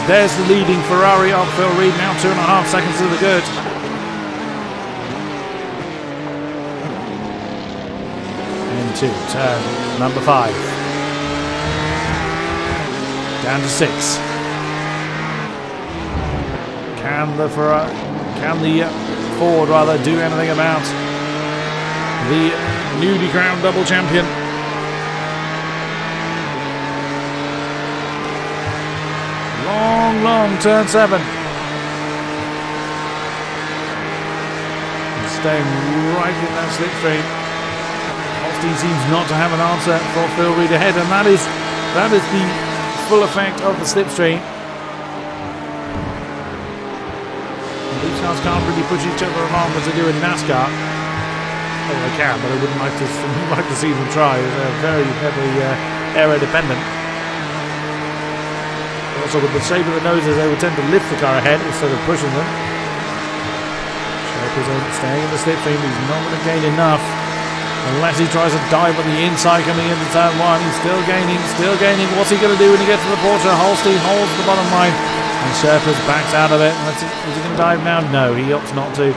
There's the leading Ferrari of Phil Reed, now 2.5 seconds to the good. Into turn number 5. Down to 6. Can the Ford rather do anything about the newly crowned double champion? Long turn 7. As staying right in that slipstream. Holstein seems not to have an answer for Phil Reed ahead, and that is the full effect of the slipstream. These cars can't really push each other along as they do in NASCAR. Oh, they can, but I wouldn't like to see them try. They're very heavily aero dependent. Also, with the shape of the noses, they would tend to lift the car ahead instead of pushing them. Sherpa's staying in the slipstream. He's not going to gain enough unless he tries a dive on the inside coming into turn one. He's still gaining, still gaining. What's he going to do when he gets to the Porsche? Holstein holds the bottom line, and Sherpa's backs out of it. Is he going to dive now? No, he opts not to.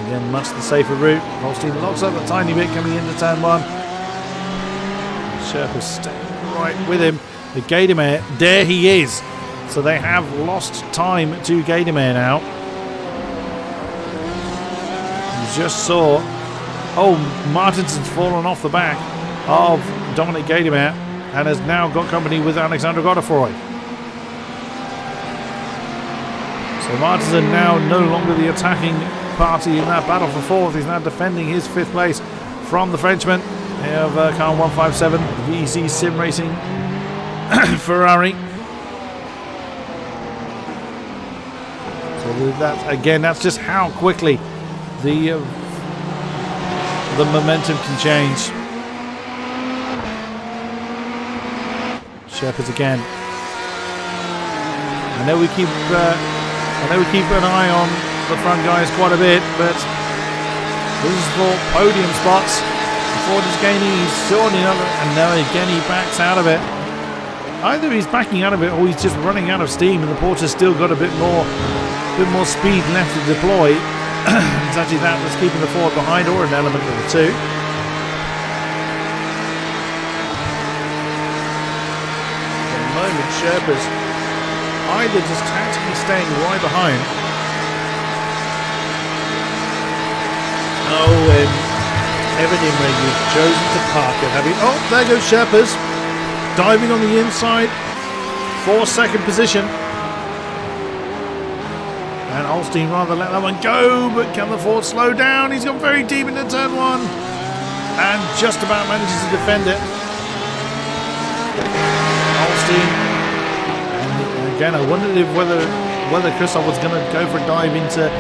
Again, much the safer route. Holstein locks up a tiny bit coming into turn one. Sherpa's staying right with him. The Gadamer, there he is. So they have lost time to Gadamer now. You just saw, Martinson's fallen off the back of Dominic Gadamer and has now got company with Alexander Godefroy. So Martinson now no longer the attacking party in that battle for fourth. He's now defending his fifth place from the Frenchman of car 157 VC Sim Racing Ferrari. So that's just how quickly the momentum can change. Sherpas again. I know we keep an eye on the front guys quite a bit, but this is for podium spots. Ford is gaining, he's surely another, and now again he backs out of it. Either he's backing out of it or he's just running out of steam, and the Porsche's still got a bit more speed left to deploy. It's actually that's keeping the Ford behind, or an element of the two. At the moment, Sherpa's either just tactically staying right behind. Evan Imre, you've chosen to park it, have you? Oh, there goes Sherpa's. Diving on the inside for second position. And Holstein rather let that one go, but can the Ford slow down? He's gone very deep into turn one and just about manages to defend it. Holstein, and again, I wondered whether Christoph was going to go for a dive into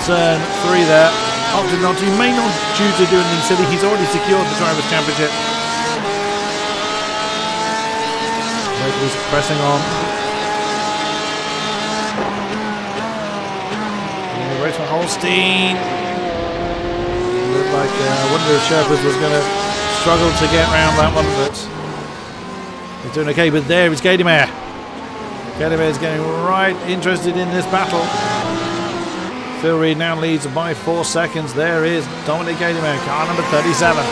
turn three there. Opted not to. He may not choose to do anything silly. He's already secured the Drivers' Championship. He's pressing on. And the race for Holstein. Looked like I wonder if Sherpas was going to struggle to get around that one, but he's doing okay. But there is Gadamer. Gadamer is getting right interested in this battle. Phil Reed now leads by 4 seconds. There is Dominic Gadamer, car number 37.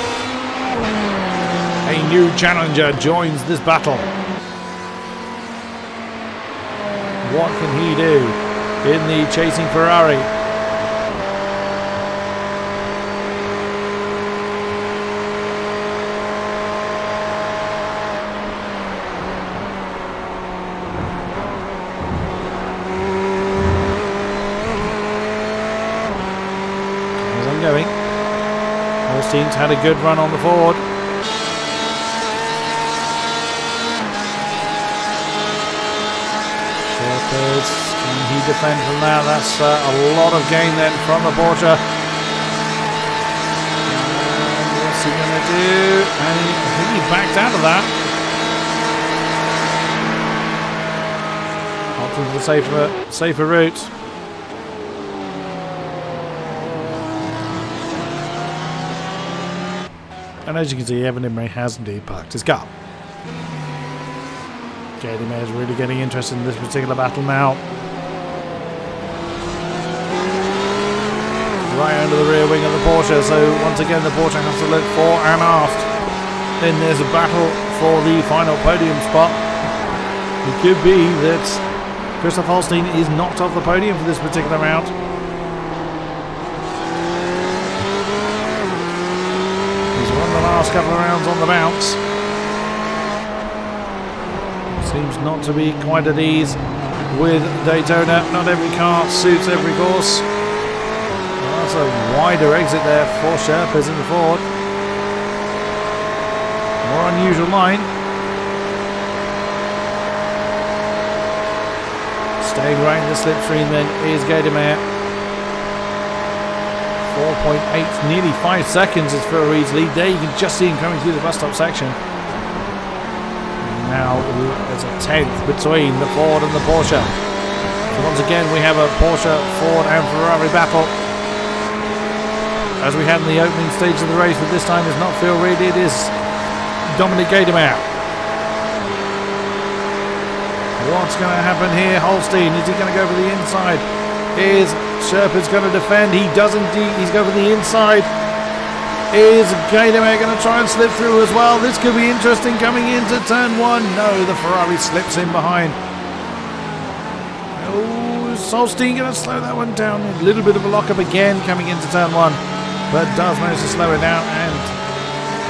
A new challenger joins this battle. What can he do in the chasing Ferrari? As I'm going, Holstein's had a good run on the Ford. Can he defend from that? That's a lot of gain then from the Porsche. And what's he going to do? And I think he backed out of that. Opting for the safer route. And as you can see, Evan Imre has indeed parked his car. Gadamer is really getting interested in this particular battle now. Right under the rear wing of the Porsche, so once again the Porsche has to look fore and aft. Then there's a battle for the final podium spot. It could be that Christoph Holstein is knocked off the podium for this particular round. He's won the last couple of rounds on the bounce. Seems not to be quite at ease with Daytona. Not every car suits every course. That's That's a wider exit there for Sherpas in the Ford. More unusual line. Staying right in the slipstream then is Gatormare. 4.8, nearly 5 seconds is Phil Reed's lead there. You can just see him coming through the bus stop section. And now there's a 10th between the Ford and the Porsche. So once again we have a Porsche, Ford and Ferrari battle. As we had in the opening stage of the race, but this time it's not Phil Reed, it is Dominic Gatormare. What's going to happen here? Holstein, is he going to go for the inside? Is Sherpa's going to defend? He does indeed. He's going for the inside. Is Gatormare going to try and slip through as well? This could be interesting coming into turn 1. No, the Ferrari slips in behind. Oh, is Holstein going to slow that one down? A little bit of a lock-up again coming into turn 1, but does manage to slow it down, and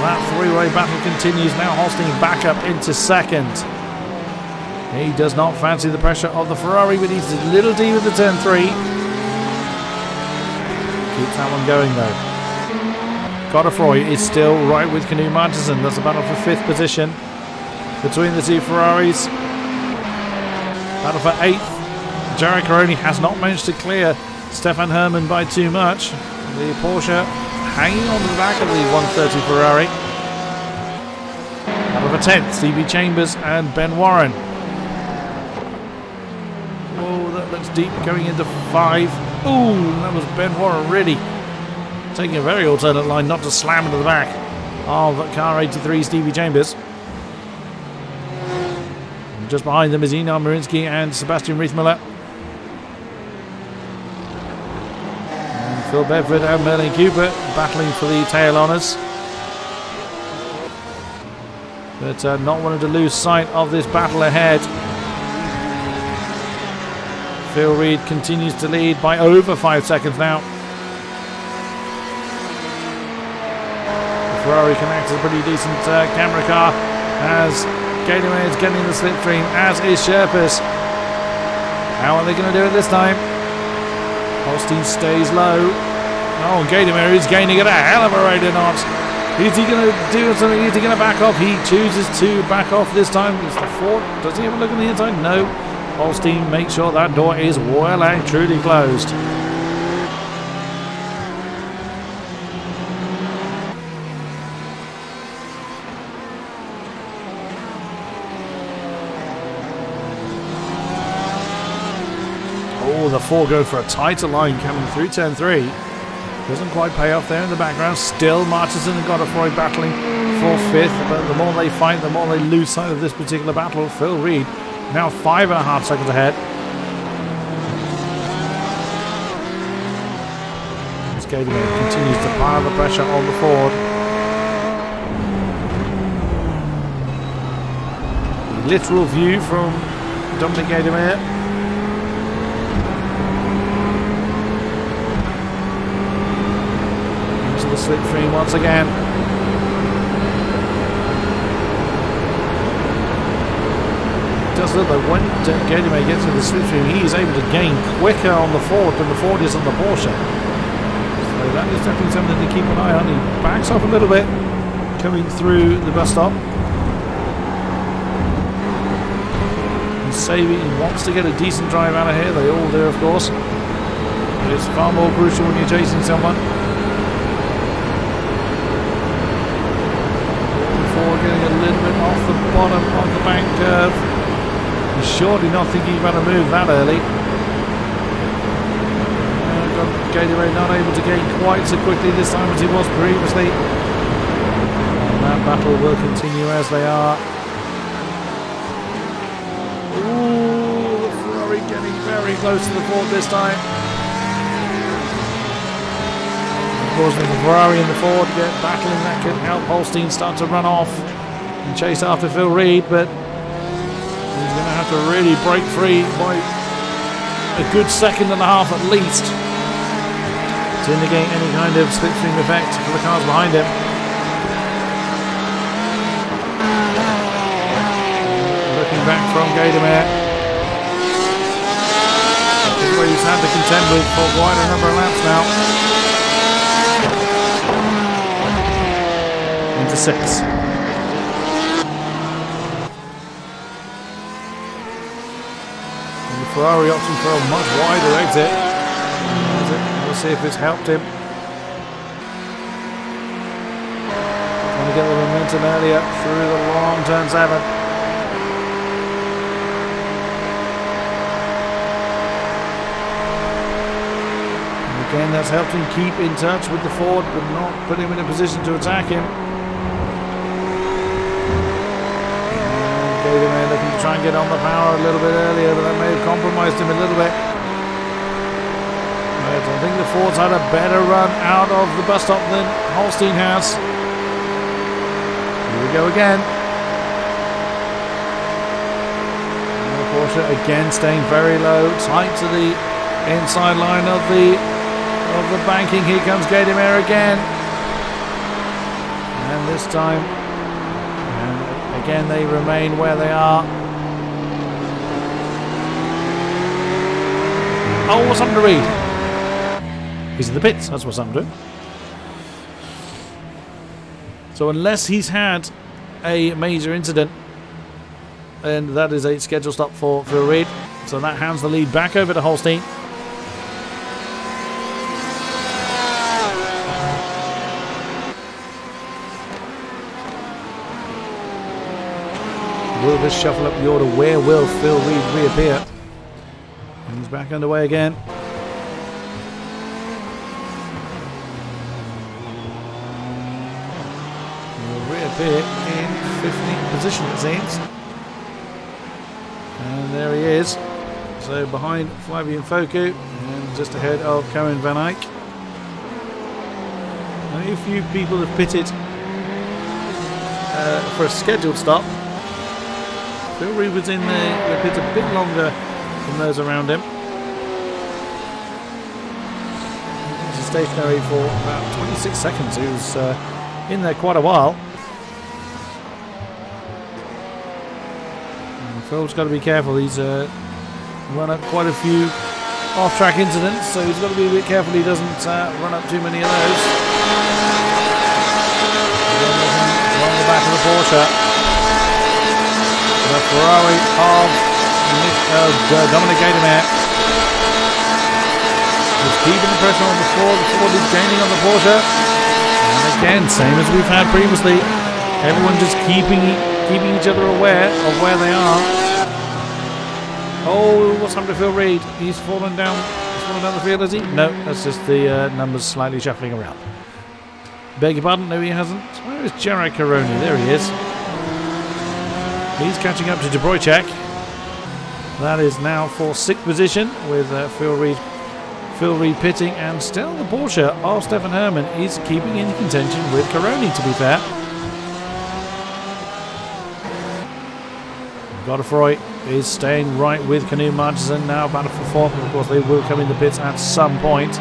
that three-way battle continues. Now Holstein back up into second. He does not fancy the pressure of the Ferrari, but he's a little deep with the turn 3. Keeps that one going though. Godefroy is still right with Knut Martinsen. That's a battle for 5th position between the two Ferraris. Battle for 8th. Jarek Aroni has not managed to clear Stefan Hermann by too much. The Porsche hanging on to the back of the 130 Ferrari. Battle for 10th. Stevie Chambers and Ben Warren. Looks deep, going into 5. Ooh, that was Ben Warren really taking a very alternate line not to slam into the back of car 83 Stevie Chambers. Just behind them is Einar Marinsky and Sebastian Riethmüller. And Phil Bedford and Merlin Cooper battling for the tail honours. But not wanting to lose sight of this battle ahead. Phil Reed continues to lead by over 5 seconds now. The Ferrari can act as a pretty decent camera car as Gatormare is getting the slipstream, as is Sherpas. How are they going to do it this time? Holstein stays low. Oh, Gatormare is gaining at a hell of a rate or not. Is he going to do something? Is he going to back off? He chooses to back off this time. It's the Ford. Does he have a look on the inside? No. Holstein makes sure that door is well and truly closed. Oh, the Ford go for a tighter line coming through turn 3. Doesn't quite pay off there in the background. Still Martinsen and Godefroy battling for 5th, but the more they fight, the more they lose sight of this particular battle. Phil Reed now 5.5 seconds ahead. Gatormare continues to pile the pressure on the Ford. The literal view from Dominic Gatormare. Into the slipstream once again. It does look like when Gatormare gets to the slipstream, he is able to gain quicker on the Ford than the Ford is on the Porsche. So that is definitely something to keep an eye on. He backs off a little bit coming through the bus stop. He's saving, he wants to get a decent drive out of here. They all do, of course. But it's far more crucial when you're chasing someone. Before getting a little bit off the bottom of the bank curve. He's surely not thinking about a move that early. Gatormare not able to gain quite so quickly this time as he was previously. And that battle will continue as they are. Ooh, the Ferrari getting very close to the Ford this time. Of course, with the Ferrari and the Ford get battling, that could help Holstein start to run off and chase after Phil Reed, but he's going to have to really break free by a good 1.5 seconds at least to indicate any kind of slipstream effect for the cars behind him. Looking back from Gatormare. This is what he's had to contend with for quite a number of laps now. 6. And the Ferrari opting for a much wider exit. We'll see if it's helped him. Trying to get the momentum earlier through the long turn 7. Again, that's helped him keep in touch with the Ford, but not put him in a position to attack him. And Gatorman looking to try and get on the power a little bit earlier, but that may have compromised him a little bit. But I think the Ford's had a better run out of the bus stop than Holstein has. Here we go again. And the Porsche again staying very low, tight to the inside line of the banking. Here comes Gatormare again, and this time, and again they remain where they are. Oh, what's something to read? He's in the pits. That's what's something to do. So unless he's had a major incident, and that is a scheduled stop for Phil Reed. So that hands the lead back over to Holstein. Will this shuffle up the order? Where will Phil Reed reappear? And he's back underway again. He'll reappear in 15th position, it seems. And there he is. So behind Flavien Foku and just ahead of Cohen Van Eyck. Now, a few people have pitted for a scheduled stop. Phil Reed was in the pit a bit longer than those around him. He was stationary for about 26 seconds. He was in there quite a while. And Phil's got to be careful. He's run up quite a few off-track incidents, so he's got to be a bit careful he doesn't run up too many of those. Along the back of the Porsche. The Ferrari of Dominic Gatormare is keeping the pressure on the Ford. The Ford is gaining on the Porsche. And again, same as we've had previously, everyone just keeping each other aware of where they are. Oh, what's happened to Phil Reed? He's fallen down the field, has he? No, that's just the numbers slightly shuffling around. Beg your pardon? No, he hasn't. Where is Jared Caroni? There he is. He's catching up to Debroychek. That is now for 6th position with Phil Reed pitting, and still the Porsche of Stefan Hermann is keeping in contention with Caroni, to be fair. Godefroy is staying right with Canoe Marchison, now battle for 4th. Of course, they will come in the pits at some point.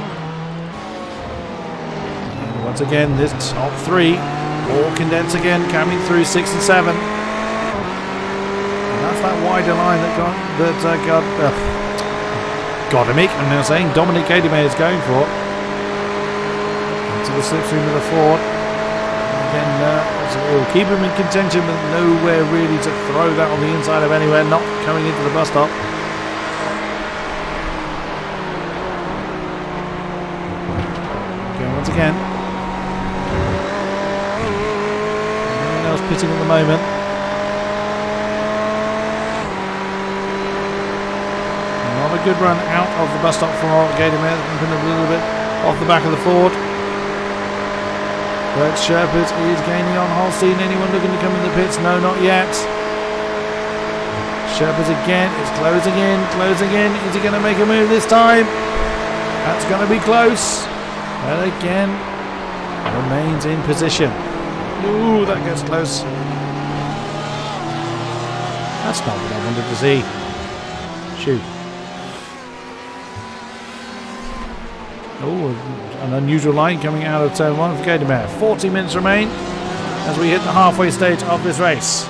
And once again, this top 3 all condense again, coming through 6 and 7. That's that wider line that Godemick, I'm now saying, Dominic Gatormare is going for. Into the slipstream of the Ford. Again, so it will keep him in contention, but nowhere really to throw that on the inside of anywhere, not coming into the bus stop. Okay, once again. No one else pitting at the moment. Not a good run out of the bus stop for Gatormare, been a little bit off the back of the Ford. But Sherpert is gaining on Holstein. Anyone looking to come in the pits? No, not yet. Sherpert again, it's closing in. Is he going to make a move this time? That's going to be close. And again, remains in position. Ooh, that gets close. That's not what I wanted to see. Shoot. Oh, an unusual line coming out of turn 1 for Gatormare. 40 minutes remain as we hit the halfway stage of this race.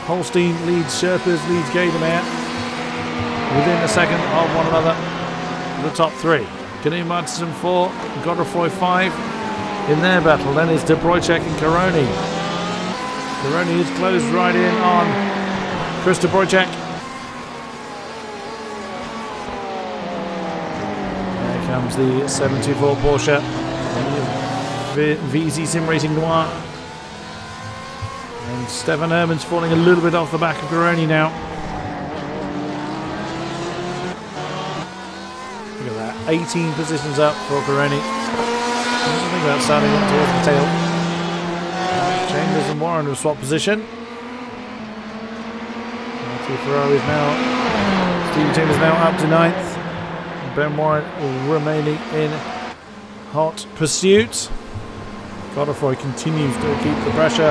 Holstein leads Sherpers, leads Gatormare within a second of one another. The top 3. Canoe Martinson 4, Godefroy 5. in their battle. Then it's Dvorak and Karony. Karony is closed right in on Chris Dvorak. There comes the 724 Porsche. VZ Sim Racing Noir. And Stefan Herman's falling a little bit off the back of Karony now. Look at that, 18 positions up for Karony. I think about starting up towards the tail. Chambers and Warren will swap position. Two Ferraris now. Stevie Chambers now up to 9th. Ben Warren remaining in hot pursuit. Godefroy continues to keep the pressure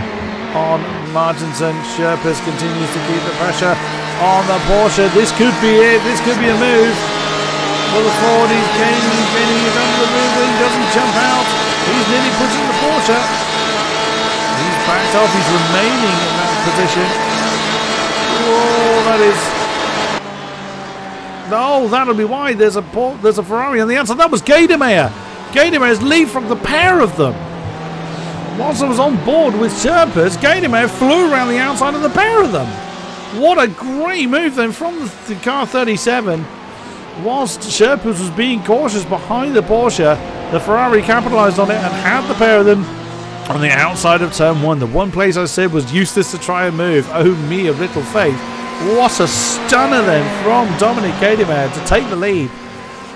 on Martinson. Sherpas continues to keep the pressure on the Porsche. This could be it. This could be a move for the Ford. He's gaining. He's under the move. He doesn't jump out. He's nearly pushing the Porsche. He's backed off. He's remaining in that position. Oh, that is. No, that'll be why there's a Ferrari on the outside. That was Gaydemeyer. Gaydemeyer lead from the pair of them. Whilst I was on board with Sherpas, Gaydemeyer flew around the outside of the pair of them. What a great move then from the car 37. Whilst Sherpas was being cautious behind the Porsche, the Ferrari capitalised on it and had the pair of them on the outside of turn 1. The one place I said was useless to try and move. Oh me of little faith. What a stunner then from Dominic Gaydemeyer to take the lead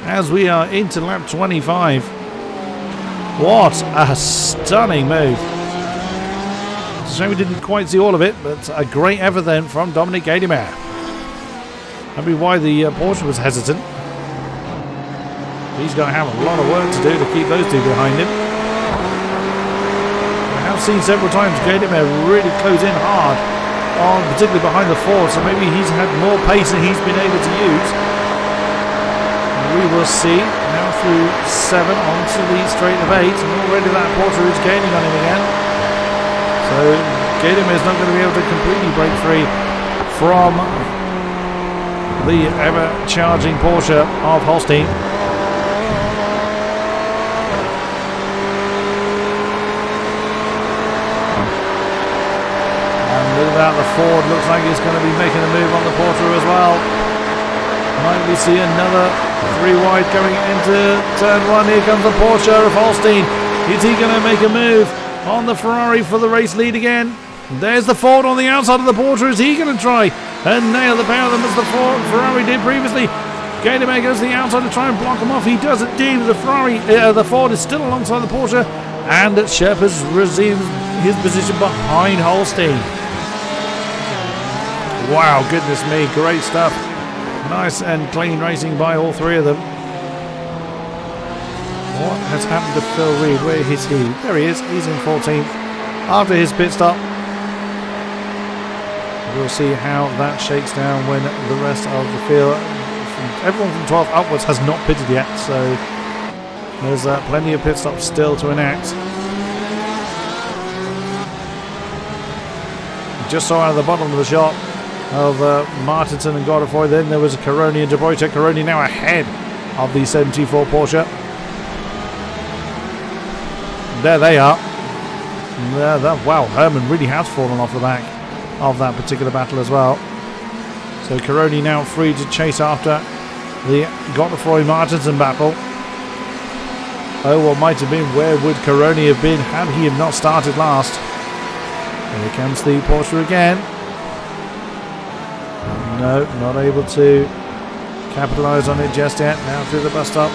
as we are into lap 25. What a stunning move. It's a shame we didn't quite see all of it, but a great effort then from Dominic Gaydemeyer. That'd be why the Porsche was hesitant. He's going to have a lot of work to do to keep those two behind him. I have seen several times Gaydemeyer really close in hard, particularly behind the Ford, so maybe he's had more pace than he's been able to use. We will see. Now through 7 onto the straight of 8, and already that Porsche is gaining on him again. So Gaydemeyer is not going to be able to completely break free from the ever-charging Porsche of Holstein. And look at that, the Ford looks like he's going to be making a move on the Porsche as well. Might we see another 3 wide going into turn 1? Here comes the Porsche of Holstein. Is he going to make a move on the Ferrari for the race lead again? There's the Ford on the outside of the Porsche. Is he going to try and nail the pair of them as the Ferrari did previously? Gaydemeyer goes to the outside to try and block him off. He does indeed. The Ford is still alongside the Porsche, and Sherpas resumes his position behind Holstein. Wow, goodness me, great stuff. Nice and clean racing by all 3 of them. What has happened to Phil Reed? Where is he? There he is. He's in 14th after his pit stop. We'll see how that shakes down when the rest of the field, everyone from 12 upwards, has not pitted yet. So there's plenty of pit stops still to enact. Just saw out of the bottom of the shot of Martinson and Godefroy. Then there was Karony and Dvorak. Karony now ahead of the 74 Porsche. There they are. Wow, Herman really has fallen off the back of that particular battle as well. So Karony now free to chase after the Godefroy Martinson battle. Oh, what might have been, where would Karony have been had he have not started last? Here comes the Porsche again. No, not able to capitalise on it just yet. Now through the bus stop.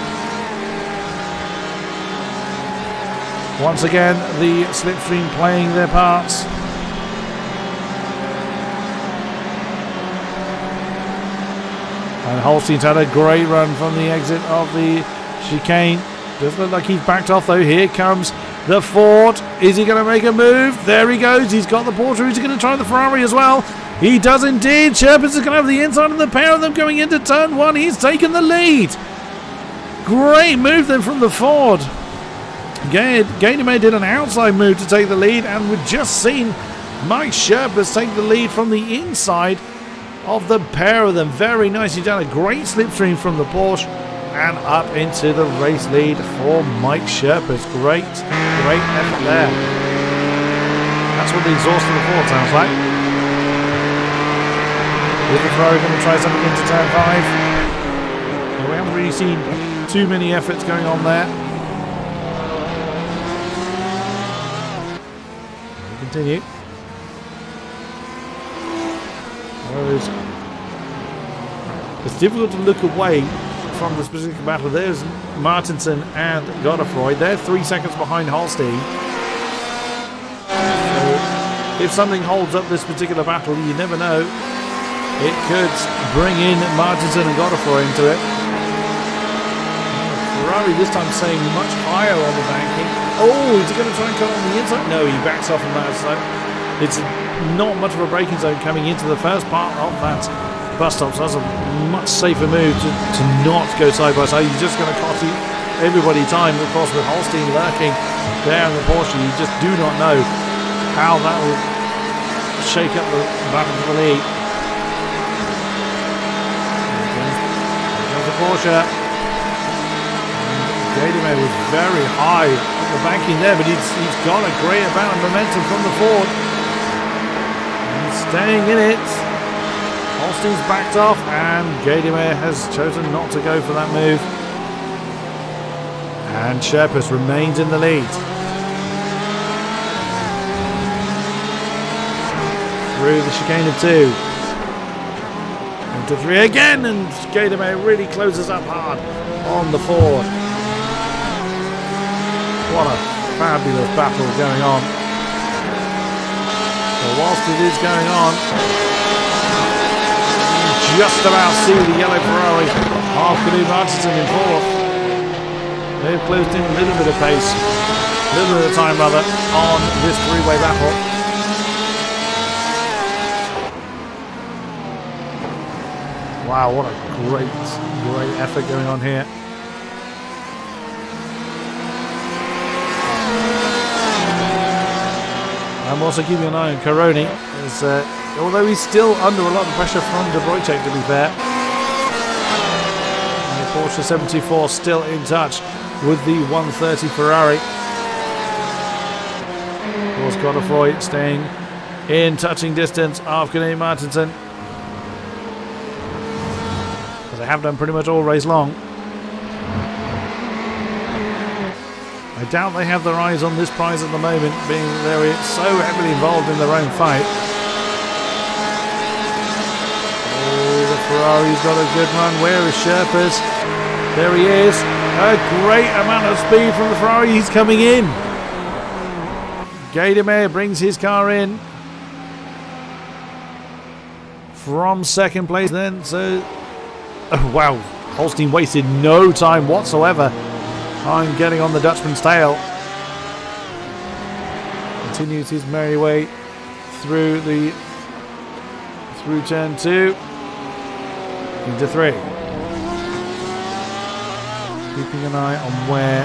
Once again, the slipstream playing their parts. And Holstein's had a great run from the exit of the chicane. Doesn't look like he's backed off though. Here comes the Ford. Is he going to make a move? There he goes. He's got the Porsche. He's going to try the Ferrari as well. He does indeed. Sherpas is going to have the inside of the pair of them going into turn 1. He's taken the lead. Great move then from the Ford. Gaydemeyer did an outside move to take the lead, and we've just seen Mike Sherpas take the lead from the inside of the pair of them. Very nicely done. A great slipstream from the Porsche, and up into the race lead for Mike Sherpas. Great effort there. That's what the exhaust of the Ford sounds like. Is the Ferrari going to try something into turn 5? We haven't really seen too many efforts going on there. We continue. It's difficult to look away from the specific battle. There's Martinson and Godefroy. They're 3 seconds behind Holstein. So if something holds up this particular battle, you never know. It could bring in Martinson and Godefroy into it. Ferrari this time staying much higher on the banking. Oh, is he going to try and come on the inside? No, he backs off on that side. It's not much of a braking zone coming into the first part of that bus stop, so that's a much safer move to not go side by side. You're just going to cost everybody time. Of course, with Holstein lurking there in the Porsche, you just do not know how that will shake up the battle for the lead. Here comes the Porsche. Gadamer was very high on the banking there, but he's got a great amount of momentum from the Ford. He's staying in it. Holstein's backed off, and Gadamer has chosen not to go for that move. And Sherpas remains in the lead. Through the chicane of 2. Into 3 again, and Gadamer really closes up hard on the Ford. What a fabulous battle going on. So whilst it is going on, you just about see the yellow Ferrari half Canoe Martinson in 4th. They've closed in a little bit of pace, a little bit of time rather, on this 3-way battle. Wow, what a great effort going on here. I'm also keeping an eye on Caroni, as although he's still under a lot of pressure from De Bruytek, to be fair. And the Porsche 724 still in touch with the 130 Ferrari. Of course, Godefroy staying in touching distance of Canoe Martinson, as they have done pretty much all race long. I doubt they have their eyes on this prize at the moment, being that they're so heavily involved in their own fight. Oh, the Ferrari's got a good run. Where is Sherpas? There he is. A great amount of speed from the Ferrari. He's coming in. Gadamer brings his car in from second place then. So, oh, wow. Holstein wasted no time whatsoever on getting on the Dutchman's tail. Continues his merry way through turn 2 into 3. Keeping an eye on where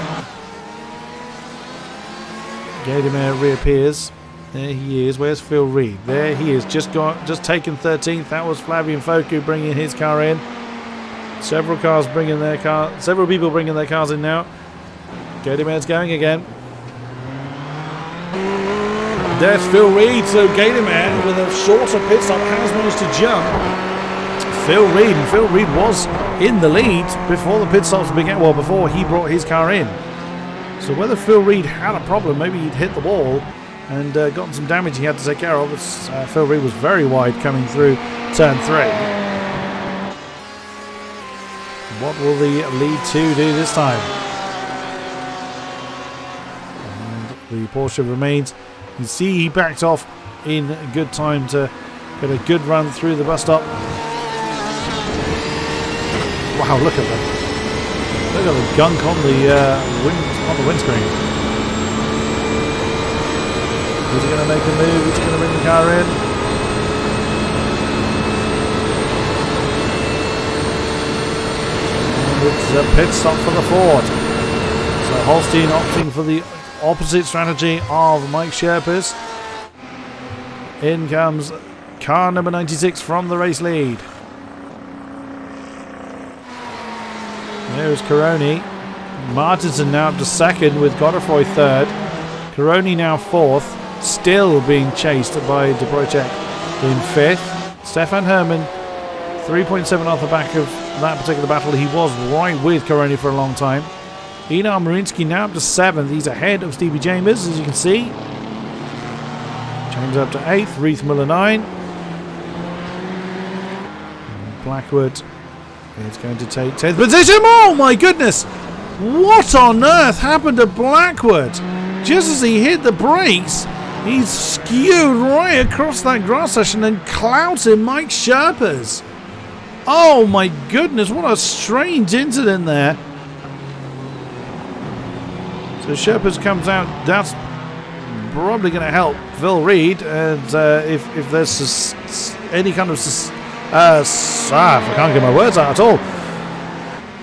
Gadamer reappears. There he is. Where's Phil Reed? There he is. Just taken 13th. That was Flavian Foku bringing his car in. Several people bringing their cars in now. Gadamer's going again. There's Phil Reed. So Gadamer, with a shorter pit stop, has managed to jump Phil Reed. And Phil Reed was in the lead before the pit stops began. Well, before he brought his car in. So whether Phil Reed had a problem, maybe he'd hit the wall and gotten some damage he had to take care of. Phil Reed was very wide coming through turn 3. What will the lead 2 do this time? The Porsche remains. You see he backed off in good time to get a good run through the bus stop. Wow, look at that. Look at the gunk on the windscreen. Is he going to make a move? Is he going to bring the car in? And it's a pit stop for the Ford. So Holstein opting for the opposite strategy of Mike Sherpas. In comes car number 96 from the race lead. There's Caroni. Martinson now up to second with Godefroy third. Caroni now fourth, still being chased by De Bruyck in fifth. Stefan Herman 3.7 off the back of that particular battle. He was right with Caroni for a long time. Einar Marinsky now up to 7th. He's ahead of Stevie Chambers, as you can see. Chambers up to 8th. Reith Miller 9. And Blackwood is going to take 10th position. Oh my goodness! What on earth happened to Blackwood? Just as he hit the brakes, he's skewed right across that grass section and clouted Mike Sherpers. Oh my goodness, what a strange incident there. So Sherpers comes out. That's probably going to help Phil Reed. And if there's any kind of I can't get my words out at all.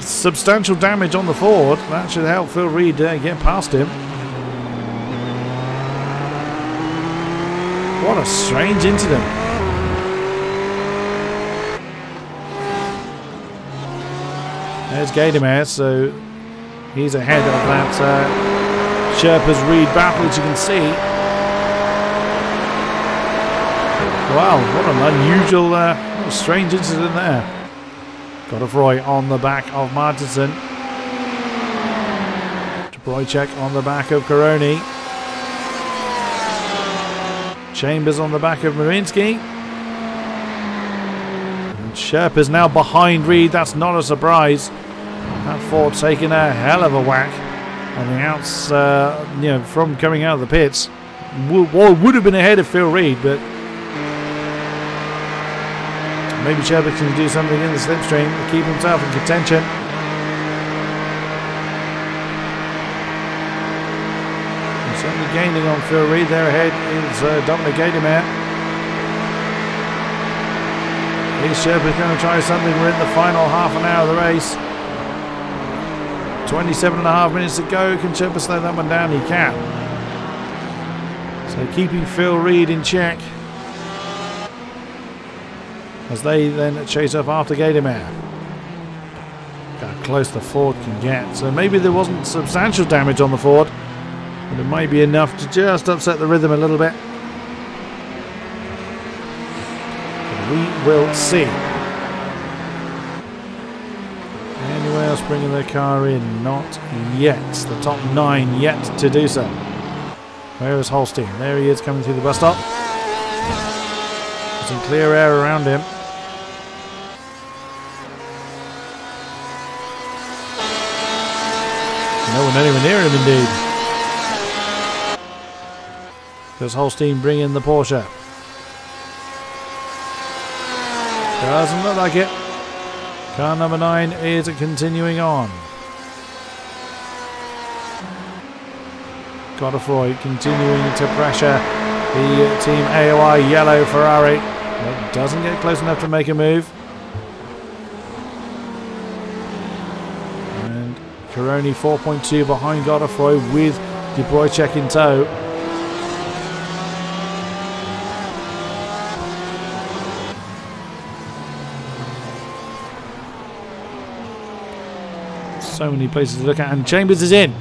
Substantial damage on the Ford, that should help Phil Reed get past him. What a strange incident. There's Gadamer, so he's ahead of that Sherpers Reed battle, as you can see. Wow, what an unusual, what a strange incident there. Godefroy on the back of Martinson. De Bruyck on the back of Caroni. Chambers on the back of Marinsky. And Sherpers now behind Reed. That's not a surprise. That Ford taking a hell of a whack on the outs, from coming out of the pits. Would have been ahead of Phil Reed, but maybe Sherpers can do something in the slipstream to keep himself in contention. And certainly gaining on Phil Reed. There ahead is Dominic Gadamer. Is Sherpers going to try something? We're in the final half an hour of the race. 27.5 minutes to go. Can Sherpers slow that one down? He can. So keeping Phil Reed in check as they then chase up after Gadamer. How close the Ford can get. So maybe there wasn't substantial damage on the Ford, but it might be enough to just upset the rhythm a little bit. But we will see. Anyone else bringing their car in? Not yet. The top 9 yet to do so. Where is Holstein? There he is, coming through the bus stop. Some clear air around him. No one anywhere near him, indeed. Does Holstein bring in the Porsche? Doesn't look like it. Car number 9 is continuing on. Godefroy continuing to pressure the Team AOR yellow Ferrari, but doesn't get close enough to make a move. And Caroni 4.2 behind Godefroy with De Bruyck in tow. So many places to look at, and Chambers is in.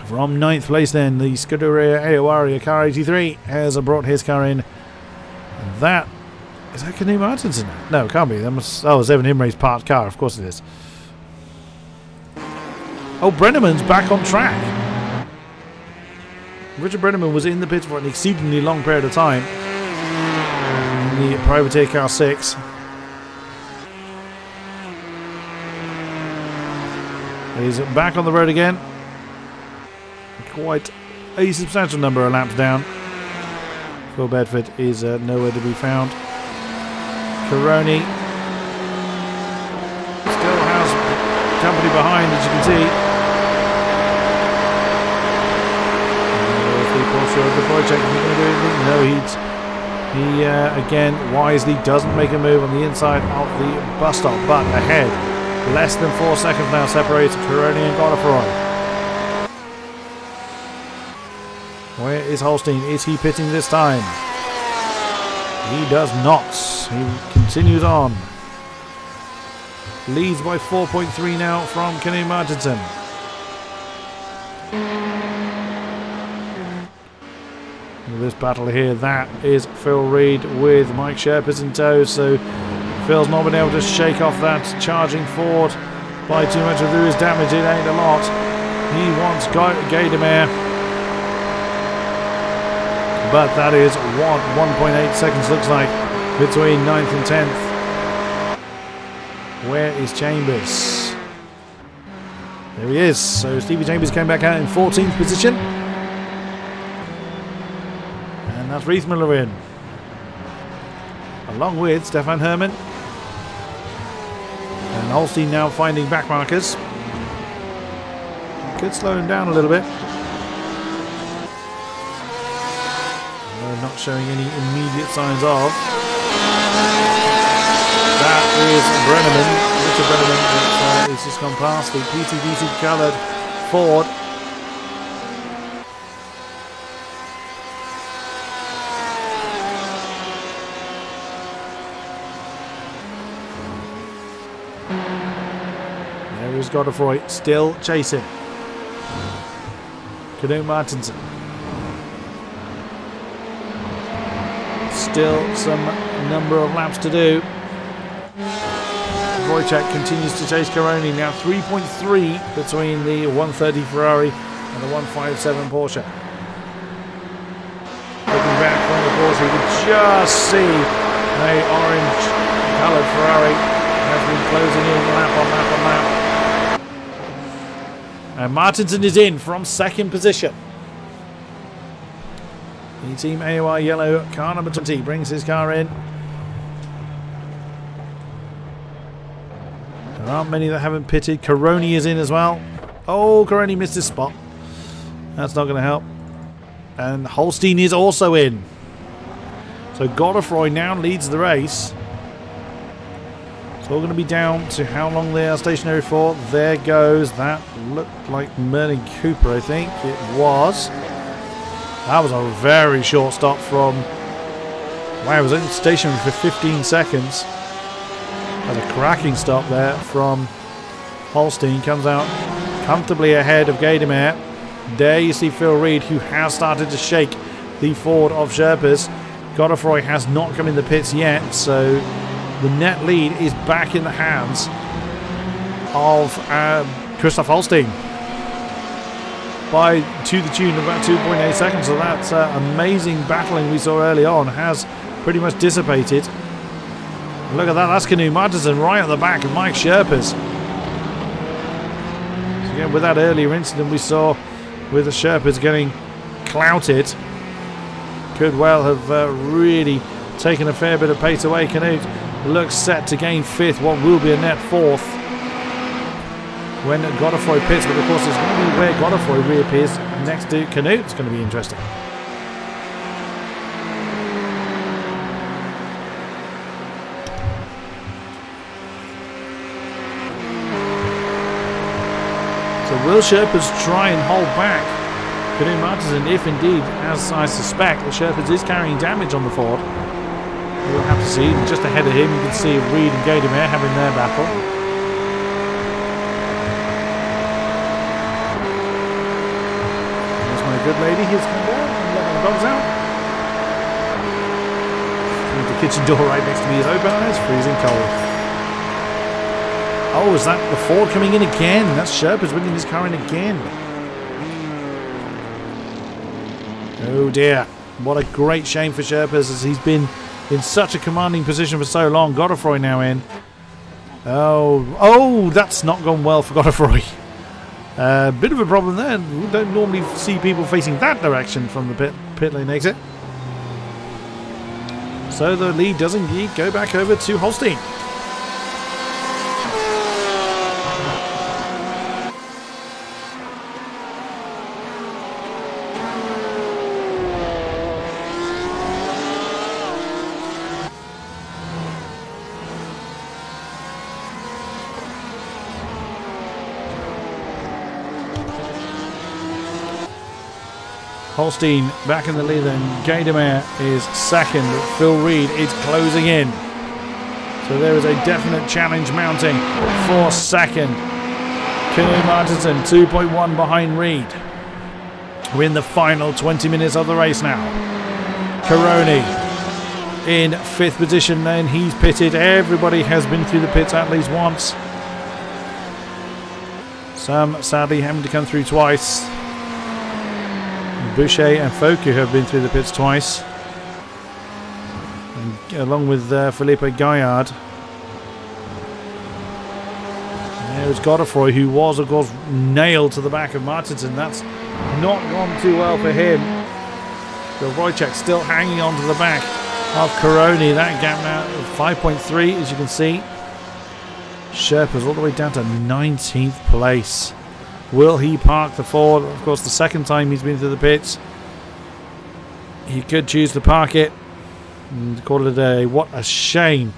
From 9th place then, the Scuderia AOR car 83 has brought his car in. And that is that Kenny Martinson? No, it can't be. That must, it's Evan Imre's parked car, of course it is. Oh, Brenneman's back on track. Richard Brenneman was in the pits for an exceedingly long period of time in the Privateer car 6. He's back on the road again. Quite a substantial number of laps down. Phil Bedford is nowhere to be found. Caroni still has company behind, as you can see. The Porsche of the project. No, he again wisely doesn't make a move on the inside of the bus stop, but ahead. Less than 4 seconds now separates Caroni and Godefroy. Where is Holstein? Is he pitting this time? He does not. He continues on. leads by 4.3 now from Knut Martinsen. This battle here, that is Phil Reed with Mike Sherpas in tow, so Phil's not been able to shake off that charging Ford by too much. There is damage, it ain't a lot. He wants Gaydemir, but that is what 1.8 seconds looks like between 9th and 10th. Where is Chambers? There he is. So Stevie Chambers came back out in 14th position. And that's Reith Miller in. Along with Stefan Herman. And Holstein now finding back markers. Could slow him down a little bit. Not showing any immediate signs of. That is Brenneman, Richard Brenneman, that has just gone past the PTDC coloured Ford. There is Godefroy still chasing. Knut Martinsen. Still some number of laps to do. Wojciech continues to chase Caroni, now 3.3 between the 130 Ferrari and the 157 Porsche. Looking back from the Porsche, you can just see the orange coloured Ferrari has been closing in lap on lap on lap. And Martinsen is in from second position. The Team AOR yellow car number 20 brings his car in. There aren't many that haven't pitted. Caroni is in as well. Oh, Caroni missed his spot. That's not going to help. And Holstein is also in. So Godefroy now leads the race. It's all going to be down to how long they are stationary for. There goes. That looked like Merlin Cooper, I think it was. That was a very short stop from... Wow, it was only stationary for 15 seconds. That's a cracking stop there from Holstein. Comes out comfortably ahead of Gaydemir. There you see Phil Reed, who has started to shake the Ford of Sherpas. Godefroy has not come in the pits yet, so the net lead is back in the hands of Christoph Holstein. By to the tune of about 2.8 seconds. So that amazing battling we saw early on has pretty much dissipated. Look at that, that's Knut Martinsen right at the back of Mike Sherpas. So again, with that earlier incident we saw with the Sherpas getting clouted, could well have really taken a fair bit of pace away. Knut looks set to gain 5th, what will be a net 4th. When Godefroy pits, but of course it's going to be where Godefroy reappears next to Knut. It's going to be interesting. So will Sherpas try and hold back Knut Martinsen if indeed, as I suspect, the Sherpas is carrying damage on the Ford? We'll have to see. Just ahead of him you can see Reed and Gaydemir having their battle. Good lady, he's come down and letting the dogs out. The kitchen door right next to me is open and it's freezing cold. Oh, is that the Ford coming in again? That's Sherpas bringing his car in again. Oh dear. What a great shame for Sherpas, as he's been in such a commanding position for so long. Godefroy now in. Oh, that's not gone well for Godefroy. Bit of a problem there. We don't normally see people facing that direction from the pit lane exit. So the lead does indeed go back over to Holstein. Holstein back in the lead, and Gaydemir is second. Phil Reed is closing in. So So there is a definite challenge mounting for second. Kenny Martinson 2.1 behind Reed. We're in the final 20 minutes of the race now. Caroni in 5th position, then he's pitted. Everybody has been through the pits at least once. Some sadly having to come through twice. Boucher and Foku have been through the pits twice, and along with Felipe Gaillard. There's Godefroy, who was of course nailed to the back of Martinson. That's not gone too well for him. So Wojciech still hanging on to the back of Caroni. That gap now of 5.3, as you can see. Sherpa's all the way down to 19th place. Will he park the Ford? Of course, the second time he's been through the pits. He could choose to park it and call it a day. What a shame.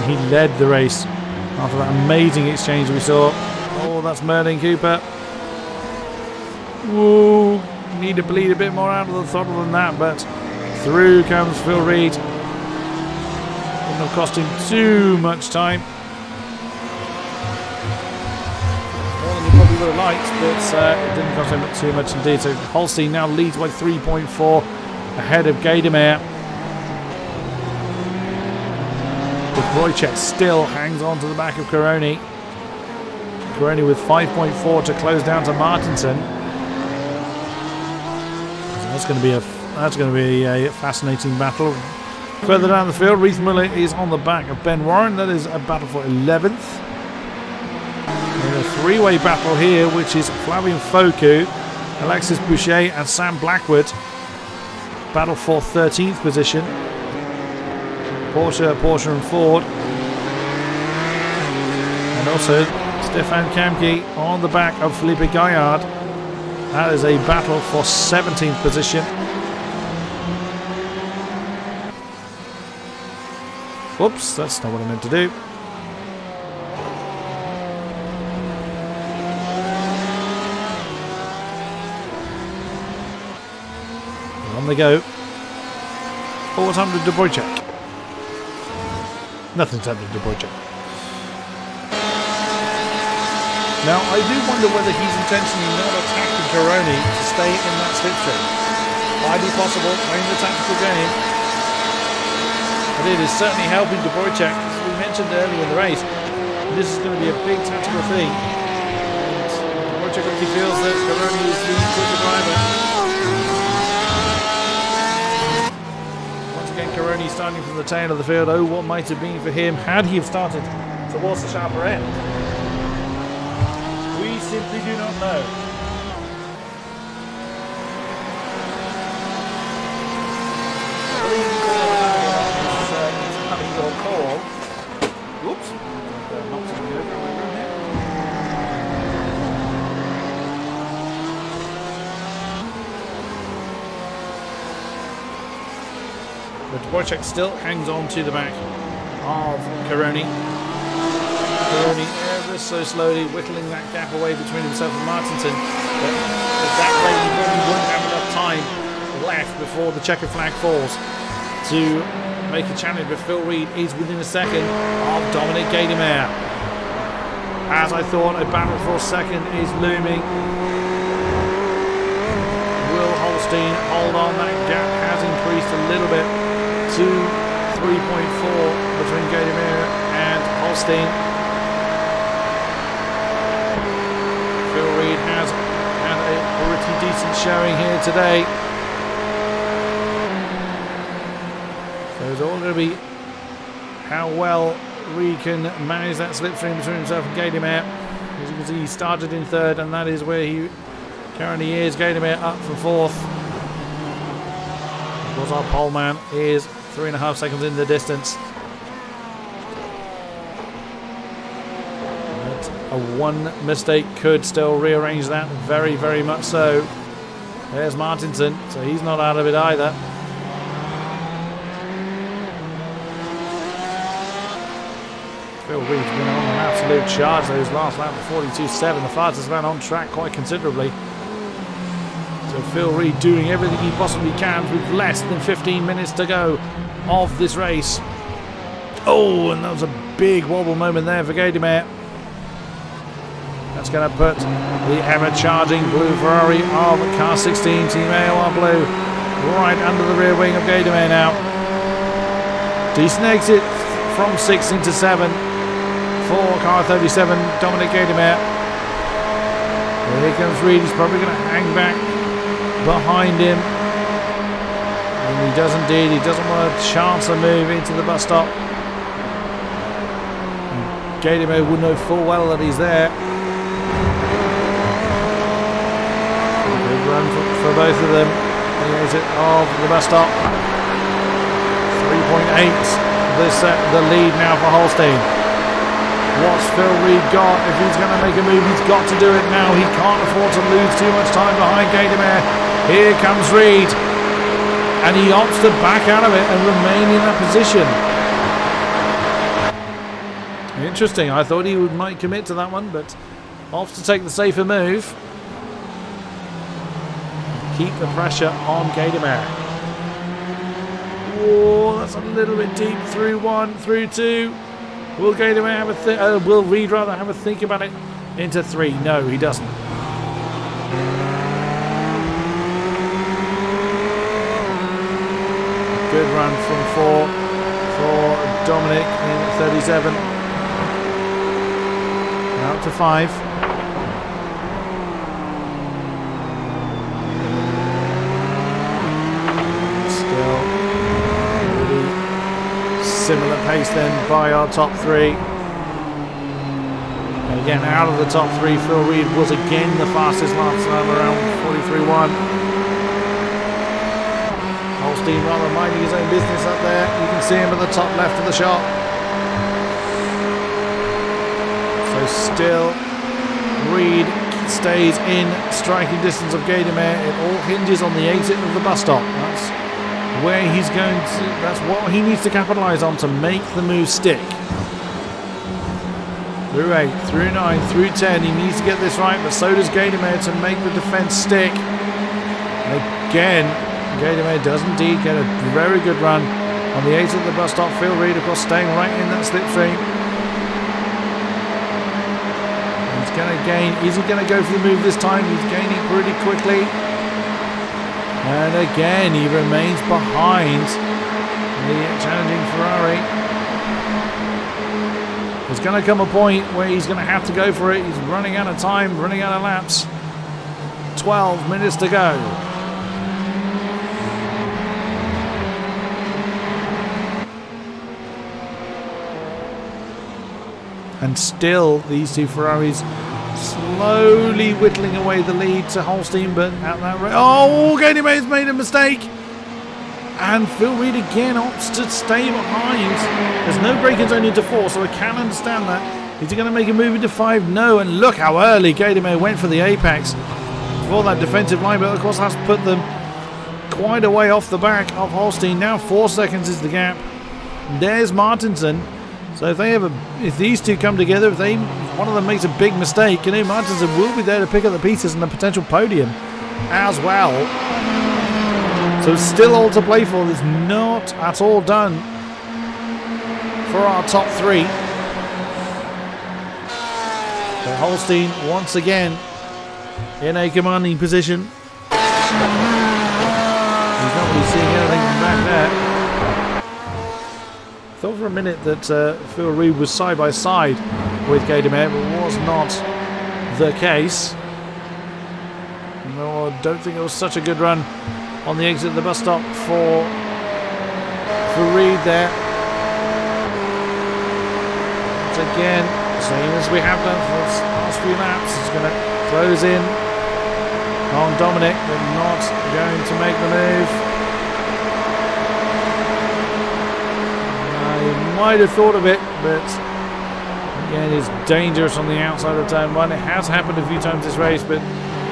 He led the race after that amazing exchange we saw. Oh, that's Merlin Cooper. Woo! Need to bleed a bit more out of the throttle than that, but through comes Phil Reed. Wouldn't have cost him too much time. More than he probably would have liked, but it didn't cost him too much indeed. So Holstein now leads by 3.4 ahead of Gaydemeyer. Wojciech still hangs on to the back of Caroni. Caroni with 5.4 to close down to Martinson. That's going to be a fascinating battle. Further down the field, Reith Muller is on the back of Ben Warren. That is a battle for 11th. And a three-way battle here, which is Flavien Foku, Alexis Boucher, and Sam Blackwood. Battle for 13th position. Porsche and Ford. And also Stefan Kamke on the back of Felipe Gaillard. That is a battle for 17th position. Whoops, that's not what I meant to do. On they go. Oh, what's happened to Wojciech? Nothing's happened to Wojciech. Now, I do wonder whether he's intentionally not attacking Caroni to stay in that slipstream. Might be possible, playing the tactical game. But it is certainly helping De Wojciech, as we mentioned earlier in the race. This is going to be a big tactical thing. And De Wojciech obviously feels that Caroni is the quicker driver. Once again, Caroni starting from the tail of the field. Oh, what might have been for him had he have started towards the sharper end. We simply do not know. Call. Whoops. Knocked something over in my room here. But Wojciech still hangs on to the back of Caroni. Caroni ever so slowly whittling that gap away between himself and Martinson. But that way he probably wouldn't have enough time left before the checkered flag falls to make a challenge, but Phil Reed is within a second of Dominic Gaydemeyer. As I thought, a battle for second is looming. Will Holstein hold on? That gap has increased a little bit to 3.4 between Gaydemeyer and Holstein. Phil Reed has had a pretty decent showing here today. It's all going to be how well Reed can manage that slipstream between himself and Gaydemeyer. As you can see, he started in third, and that is where he currently is. Gaydemeyer up for fourth. Of course, our pole man is 3.5 seconds in the distance. But a one mistake could still rearrange that, very, very much so. There's Martinson, so he's not out of it either. Phil Reed's been on an absolute charge those last lap of 42.7, the fastest man on track quite considerably. So Phil Reed doing everything he possibly can with less than 15 minutes to go of this race. Oh, and that was a big wobble moment there for Gatormare. That's going to put the ever-charging blue Ferrari of Car 16 Team AOR Blue right under the rear wing of Gatormare now. Decent exit from 6 into 7 for Car 37, Dominic Gatormare. Here comes Reed. He's probably going to hang back behind him. And he does indeed. He doesn't want to chance a move into the bus stop. Gatormare will know full well that he's there. Good run for both of them. The exit of the bus stop. 3.8. The lead now for Holstein. What's Phil Reed got? If he's going to make a move, he's got to do it now. He can't afford to lose too much time behind Gatormare. Here comes Reed. And he opts to back out of it and remain in that position. Interesting. I thought he might commit to that one, but opts to take the safer move. Keep the pressure on Gatormare. Oh, that's a little bit deep. Through 1, through 2. Will Gatormare have a will Reed rather have a think about it into 3? No, he doesn't. Good run from 4 for Dominic in 37. Out to 5. Still really similar pace then by our top 3. And again, out of the top 3, Phil Reed was again the fastest last time, around 43.1. Holstein rather minding his own business up there. You can see him at the top left of the shot. So still, Reed stays in striking distance of Gatormare. It all hinges on the exit of the bus stop. That's where he's going to. That's what he needs to capitalise on to make the move stick. Through 8, through 9, through 10, he needs to get this right, but so does Gatormare to make the defence stick. And again, Gatormare does indeed get a very good run on the exit of the bus stop. Phil Reed, of course, staying right in that slipstream. He's going to gain. Is he going to go for the move this time? He's gaining pretty quickly. And again, he remains behind the challenging Ferrari. There's going to come a point where he's going to have to go for it. He's running out of time, running out of laps. 12 minutes to go. And still, these two Ferraris slowly whittling away the lead to Holstein, but at that rate... Oh, Gatormare's made a mistake! And Phil Reed again opts to stay behind. There's no break-in zone into 4, so I can understand that. Is he going to make a move into 5? No, and look how early Gatormare went for the apex for that defensive line, but of course that's put them quite a way off the back of Holstein. Now 4 seconds is the gap. There's Martinson. So if these two come together, if one of them makes a big mistake, Martinson will be there to pick up the pieces and the potential podium as well. So still all to play for. It's not at all done for our top 3. But Holstein once again in a commanding position. He's not really seeing anything from back there. I thought for a minute that Phil Reed was side by side with Gatormare, but was not the case. No, I don't think it was such a good run on the exit of the bus stop for Reed there. Once again, same as we have done for the last few laps, he's going to close in on Dominic, but not going to make the move. He might have thought of it, but again, it's dangerous on the outside of turn 1. It has happened a few times this race, but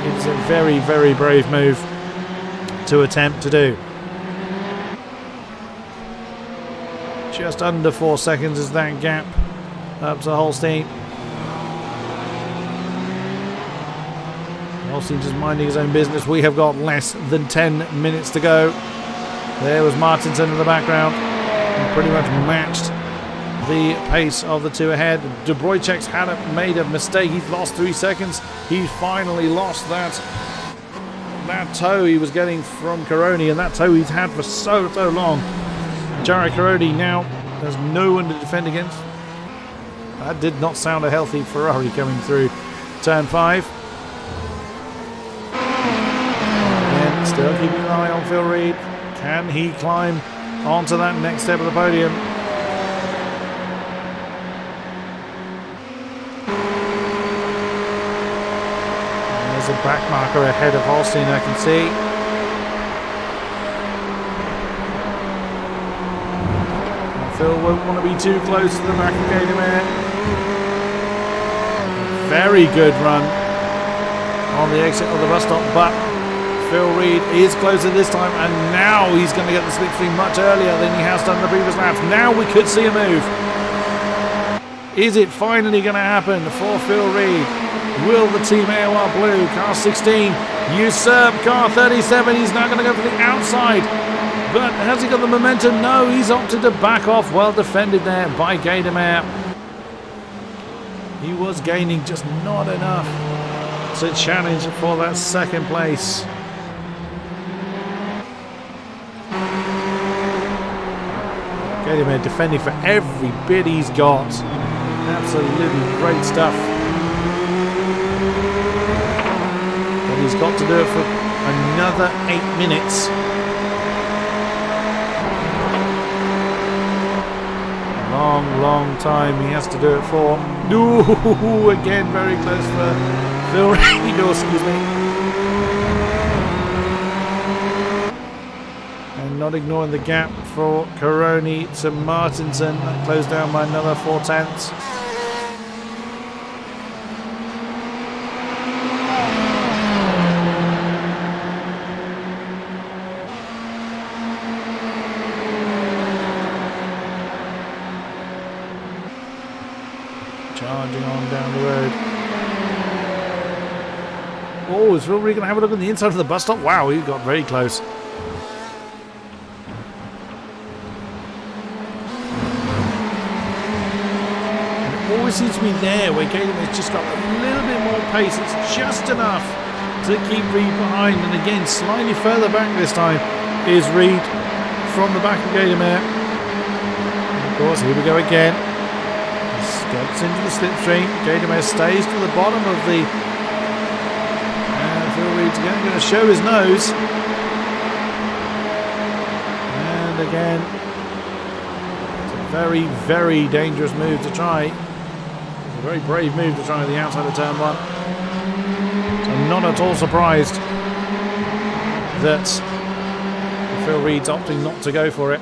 it's a very, very brave move to attempt to do. Just under 4 seconds is that gap up to Holstein. Holstein just minding his own business. We have got less than 10 minutes to go. There was Martinson in the background. Pretty much matched the pace of the two ahead. Dubroicek's made a mistake. He's lost 3 seconds. He finally lost that toe he was getting from Caroni, and that toe he's had for so long. Jared Caroni now has no one to defend against. That did not sound a healthy Ferrari coming through turn 5. Again, still keeping an eye on Phil Reed. Can he climb onto that next step of the podium? There's a back marker ahead of Holstein, I can see. Phil won't want to be too close to the back of Gatormare. Very good run on the exit of the bus stop, but Phil Reed is closer this time, and now he's going to get the slipstream much earlier than he has done in the previous laps. Now we could see a move. Is it finally going to happen for Phil Reed? Will the team AOR Blue, car 16, usurp car 37? He's now going to go for the outside. But has he got the momentum? No, he's opted to back off. Well defended there by Gatormare. He was gaining, just not enough to challenge for that second place. Gatormare defending for every bit he's got. Absolutely great stuff. But he's got to do it for another 8 minutes. Long time he has to do it for. Ooh, again very close for Phil Reed, excuse me. And not ignoring the gap for Caroni to Martinson. That closed down by another 4 tenths. Charging on down the road. Oh, is Phil Reed going to have a look on the inside of the bus stop? Wow, he got very close. And it always seems to be there where Gatormare's just got a little bit more pace. It's just enough to keep Reed behind. And again, slightly further back this time is Reed from the back of Gatormare. Of course, here we go again. Steps into the slipstream. Gatormare stays to the bottom of the. And Phil Reed's again going to show his nose. And again, it's a very, very dangerous move to try. It's a very brave move to try the outside of turn 1. So I'm not at all surprised that Phil Reed's opting not to go for it.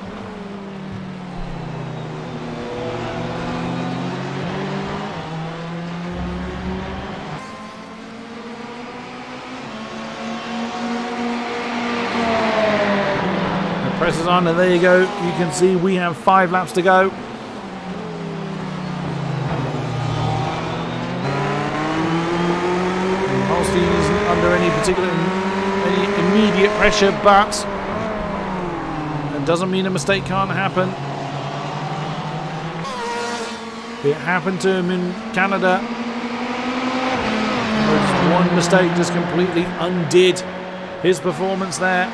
Presses on, and there you go. You can see we have 5 laps to go. Holstein isn't under any immediate pressure, but it doesn't mean a mistake can't happen. It happened to him in Canada. One mistake just completely undid his performance there.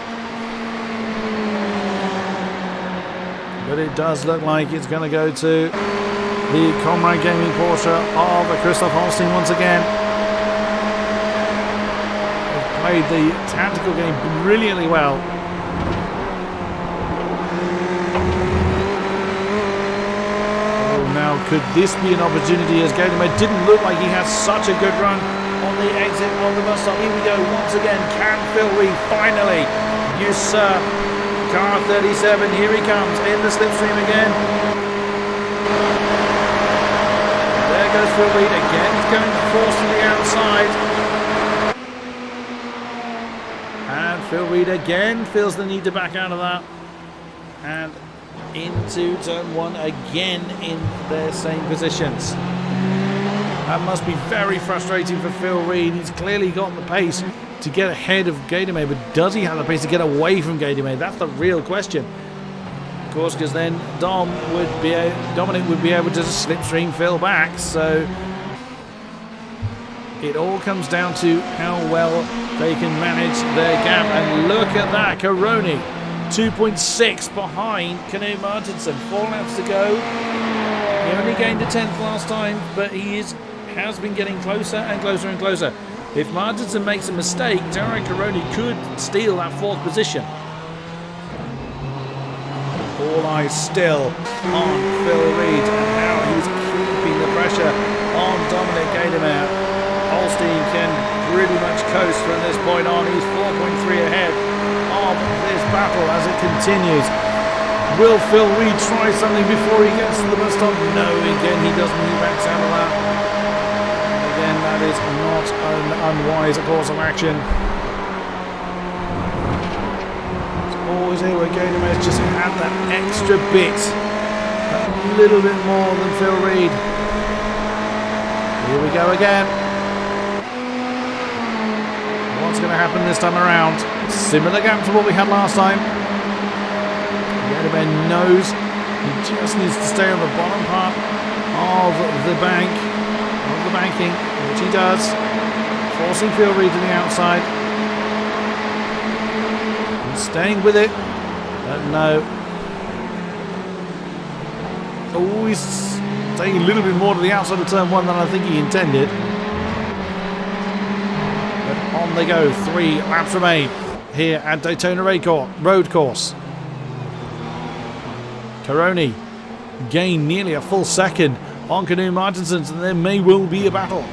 But it does look like it's going to go to the Comrade Gaming Porsche of Christoph Holstein once again. They've played the tactical game brilliantly well. Oh, now could this be an opportunity, as Gatormare didn't look like he had such a good run on the exit of the bus stop. Here we go once again. Can Phil Reed finally usurp car 37? Here he comes in the slipstream again. There goes Phil Reed again. He's going to force to the outside. And Phil Reed again feels the need to back out of that. And into turn 1 again in their same positions. That must be very frustrating for Phil Reed. He's clearly got the pace to get ahead of Gatormare, but does he have the pace to get away from Gatormare? That's the real question. course, because then Dominic would be able to slipstream Phil back. So it all comes down to how well they can manage their gap. And look at that, Caroni 2.6 behind Knut Martinsson. 4 laps to go. He only gained a 10th last time, but he has been getting closer and closer and closer. If Martinsson makes a mistake, Jarek Caroni could steal that 4th position. All eyes still on Phil Reed and how he's keeping the pressure on Dominic Gaydemeyer. Holstein can pretty much coast from this point on. He's 4.3 ahead of this battle as it continues. Will Phil Reed try something before he gets to the bus stop? No, again he doesn't. He backs out of that. Again, that is not an unwise course of action. Always here where Gaydemeyer just had that extra bit, a little bit more than Phil Reed. Here we go again. What's going to happen this time around? Similar gap to what we had last time. Gaydemeyer knows he just needs to stay on the bottom part of the banking, which he does, forcing Phil Reed to the outside. Staying with it, but no. Always staying a little bit more to the outside of turn 1 than I think he intended. But on they go, 3 laps remain here at Daytona Road Course. Caroni gained nearly a full second on Knut Martinsson, and there may well be a battle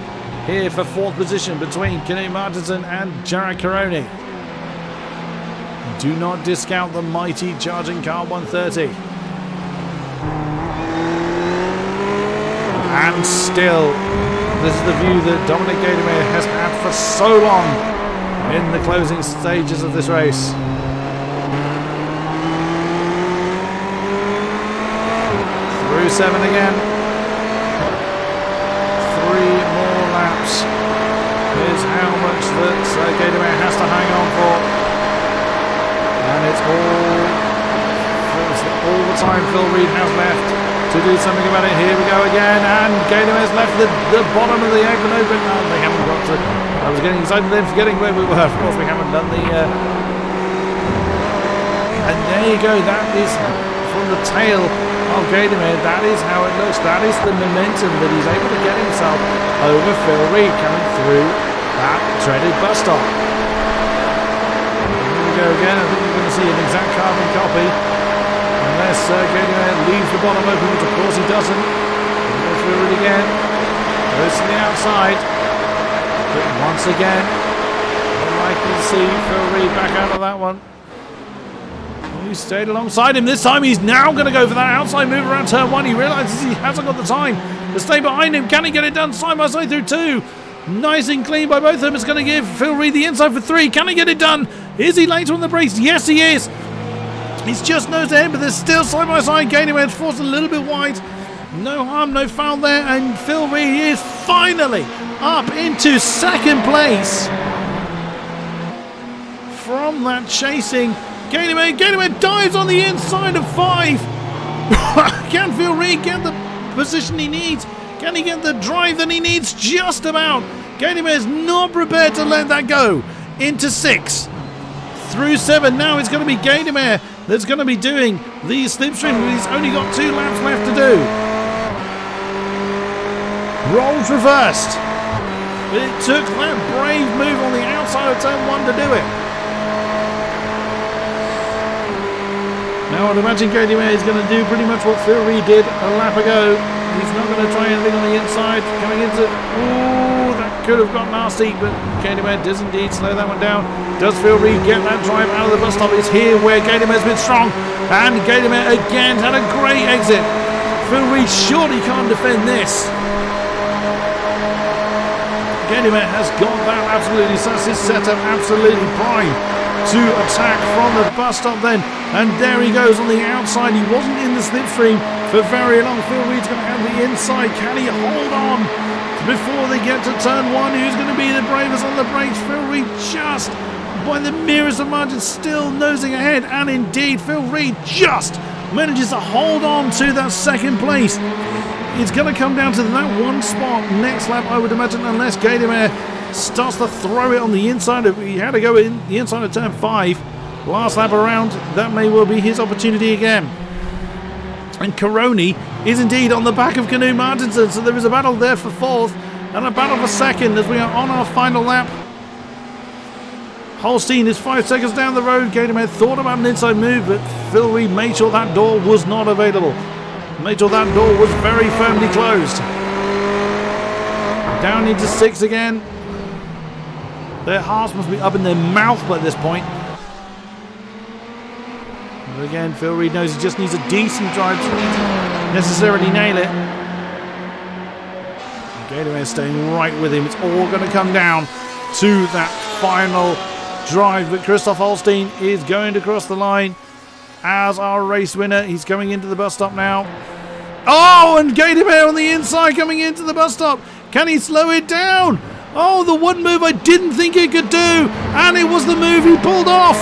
here for 4th position between Knut Martinsson and Jarek Caroni. Do not discount the mighty charging car 130. And still, this is the view that Dominic Gaydemeyer has had for so long in the closing stages of this race. Through 7 again. 3 more laps is how much that Gaydemeyer has to hang on for. And it's all the time Phil Reed has left to do something about it. Here we go again, and Gaydemeyer's left the bottom of the egg open. No, they haven't got to. I was getting excited then, forgetting where we were. Of course, we haven't done the. And there you go. That is from the tail of Gaydemeyer. That is how it looks. That is the momentum that he's able to get himself over Phil Reed coming through that dreaded bus stop. Go again. I think we're going to see an exact carbon copy unless Gaydemeyer leaves the bottom open, which of course he doesn't. He'll go through it again, goes to the outside, but once again unlikely to see Phil Reed back out of that one. He stayed alongside him. This time he's now going to go for that outside move around turn 1. He realises he hasn't got the time to stay behind him. Can he get it done side by side through 2? Nice and clean by both of them. It's going to give Phil Reed the inside for 3. Can he get it done? Is he later on the brakes? Yes, he is. He's just nose ahead, but there's still side by side. Gaydemeyer forced a little bit wide. No harm, no foul there. And Phil Reed is finally up into 2nd place from that chasing Gaydemeyer. Gaydemeyer dives on the inside of 5. Can Phil Reed get the position he needs? Can he get the drive that he needs? Just about. Gaydemeyer's not prepared to let that go. Into 6. Through 7. Now it's going to be Gaydemeyer that's going to be doing the slipstream. He's only got 2 laps left to do. Roles reversed. But it took that brave move on the outside of turn 1 to do it. Now I'd imagine Gaydemeyer is going to do pretty much what Phil Reed did a lap ago. He's not going to try anything on the inside. Coming into... Ooh, that could have got nasty, but Gaydemeyer does indeed slow that one down. Does Phil Reed get that drive out of the bus stop? It's here where Gaydemeyer's been strong. And Gaydemeyer again had a great exit. Phil Reed surely can't defend this. Gaydemeyer has got that absolutely. So that's his setup absolutely prime to attack from the bus stop then. And there he goes on the outside. He wasn't in the slipstream for very long. Phil Reed's going to have the inside. Can he hold on before they get to turn 1? Who's going to be the bravest on the brakes? Phil Reed just by the merest of margins still nosing ahead. And indeed, Phil Reed just manages to hold on to that second place. It's going to come down to that one spot next lap, I would imagine, unless Gaydomare starts to throw it on the inside of... He had to go in the inside of turn 5. Last lap around, that may well be his opportunity again. And Caroni is indeed on the back of Knut Martinsson, so there is a battle there for 4th and a battle for 2nd as we are on our final lap. Holstein is 5 seconds down the road. Gaydomare thought about an inside move, but Phil Reed made sure that door was not available. Made sure that door was very firmly closed. Down into 6 again. Their hearts must be up in their mouth by this point. But again, Phil Reed knows he just needs a decent drive to necessarily nail it. Gaydomare staying right with him. It's all going to come down to that final drive. But Christoph Holstein is going to cross the line as our race winner. He's coming into the bus stop now. Oh, and Gaydomare on the inside coming into the bus stop. Can he slow it down? Oh, the one move I didn't think he could do. And it was the move he pulled off.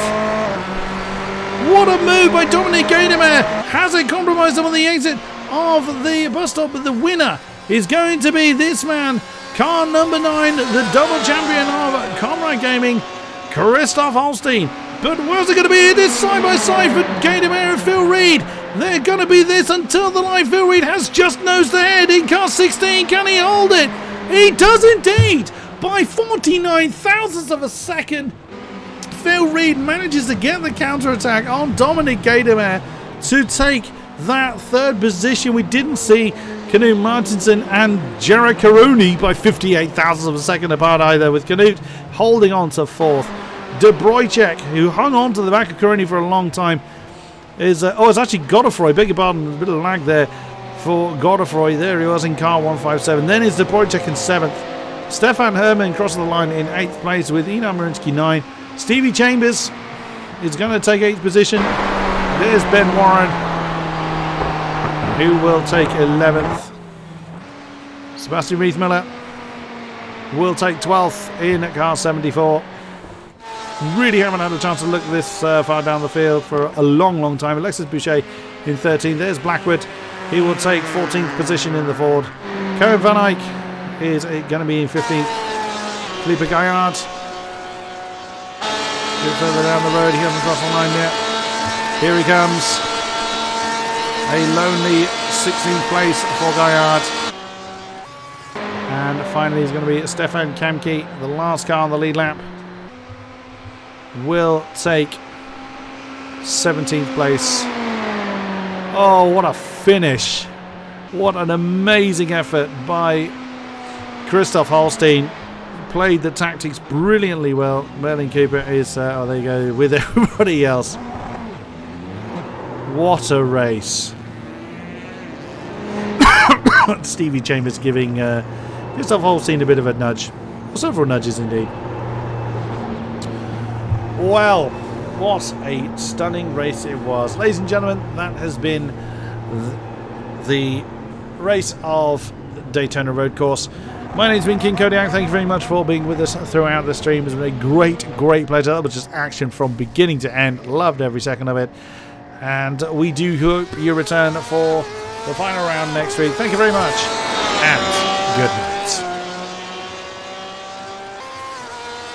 What a move by Dominic Gaydomare. Has it compromised him on the exit of the bus stop? But the winner is going to be this man. Car number 9, the double champion of Comrade Gaming, Christoph Holstein. But where's it going to be? It is side by side for Gaydomare and Phil Reed. They're going to be this until the line. Phil Reed has just nosed ahead in car 16. Can he hold it? He does indeed. By 49 thousandths of a second, Phil Reed manages to get the counter-attack on Dominic Gaydomare to take that 3rd position. We didn't see Knut Martinsson and Jared Caroni by 58 thousandths of a second apart either, with Knut holding on to 4th. De Bruycek, who hung on to the back of Caroni for a long time, is... it's actually Godefroy, beg your pardon, there's a bit of lag there for Godefroy. There he was in car 157. Then is De Bruycek in 7th. Stefan Herman crosses the line in 8th place with Inan Marinsky 9. Stevie Chambers is going to take 8th position. There's Ben Warren, who will take 11th. Sebastian Reith-Miller will take 12th in car 74. Really haven't had a chance to look this far down the field for a long time. Alexis Boucher in 13th. There's Blackwood. He will take 14th position in the Ford. Kevin Van Eyck is going to be in 15th. Philippe Gaillard. A bit further down the road. He hasn't crossed the line yet. Here he comes. A lonely 16th place for Gaillard. And finally is going to be Stefan Kamke, the last car on the lead lap. Will take 17th place. Oh, what a finish. What an amazing effort by Christoph Holstein. Played the tactics brilliantly well. Merlin Cooper is, oh, there you go, with everybody else. What a race. Stevie Chambers giving Christoph Holstein a bit of a nudge. Several nudges indeed. Well, what a stunning race it was. Ladies and gentlemen, that has been the race of Daytona Road Course. My name's been King-Kodiak. Thank you very much for being with us throughout the stream. It's been a great pleasure. That was just action from beginning to end. Loved every second of it. And we do hope you return for the final round next week. Thank you very much, and good night.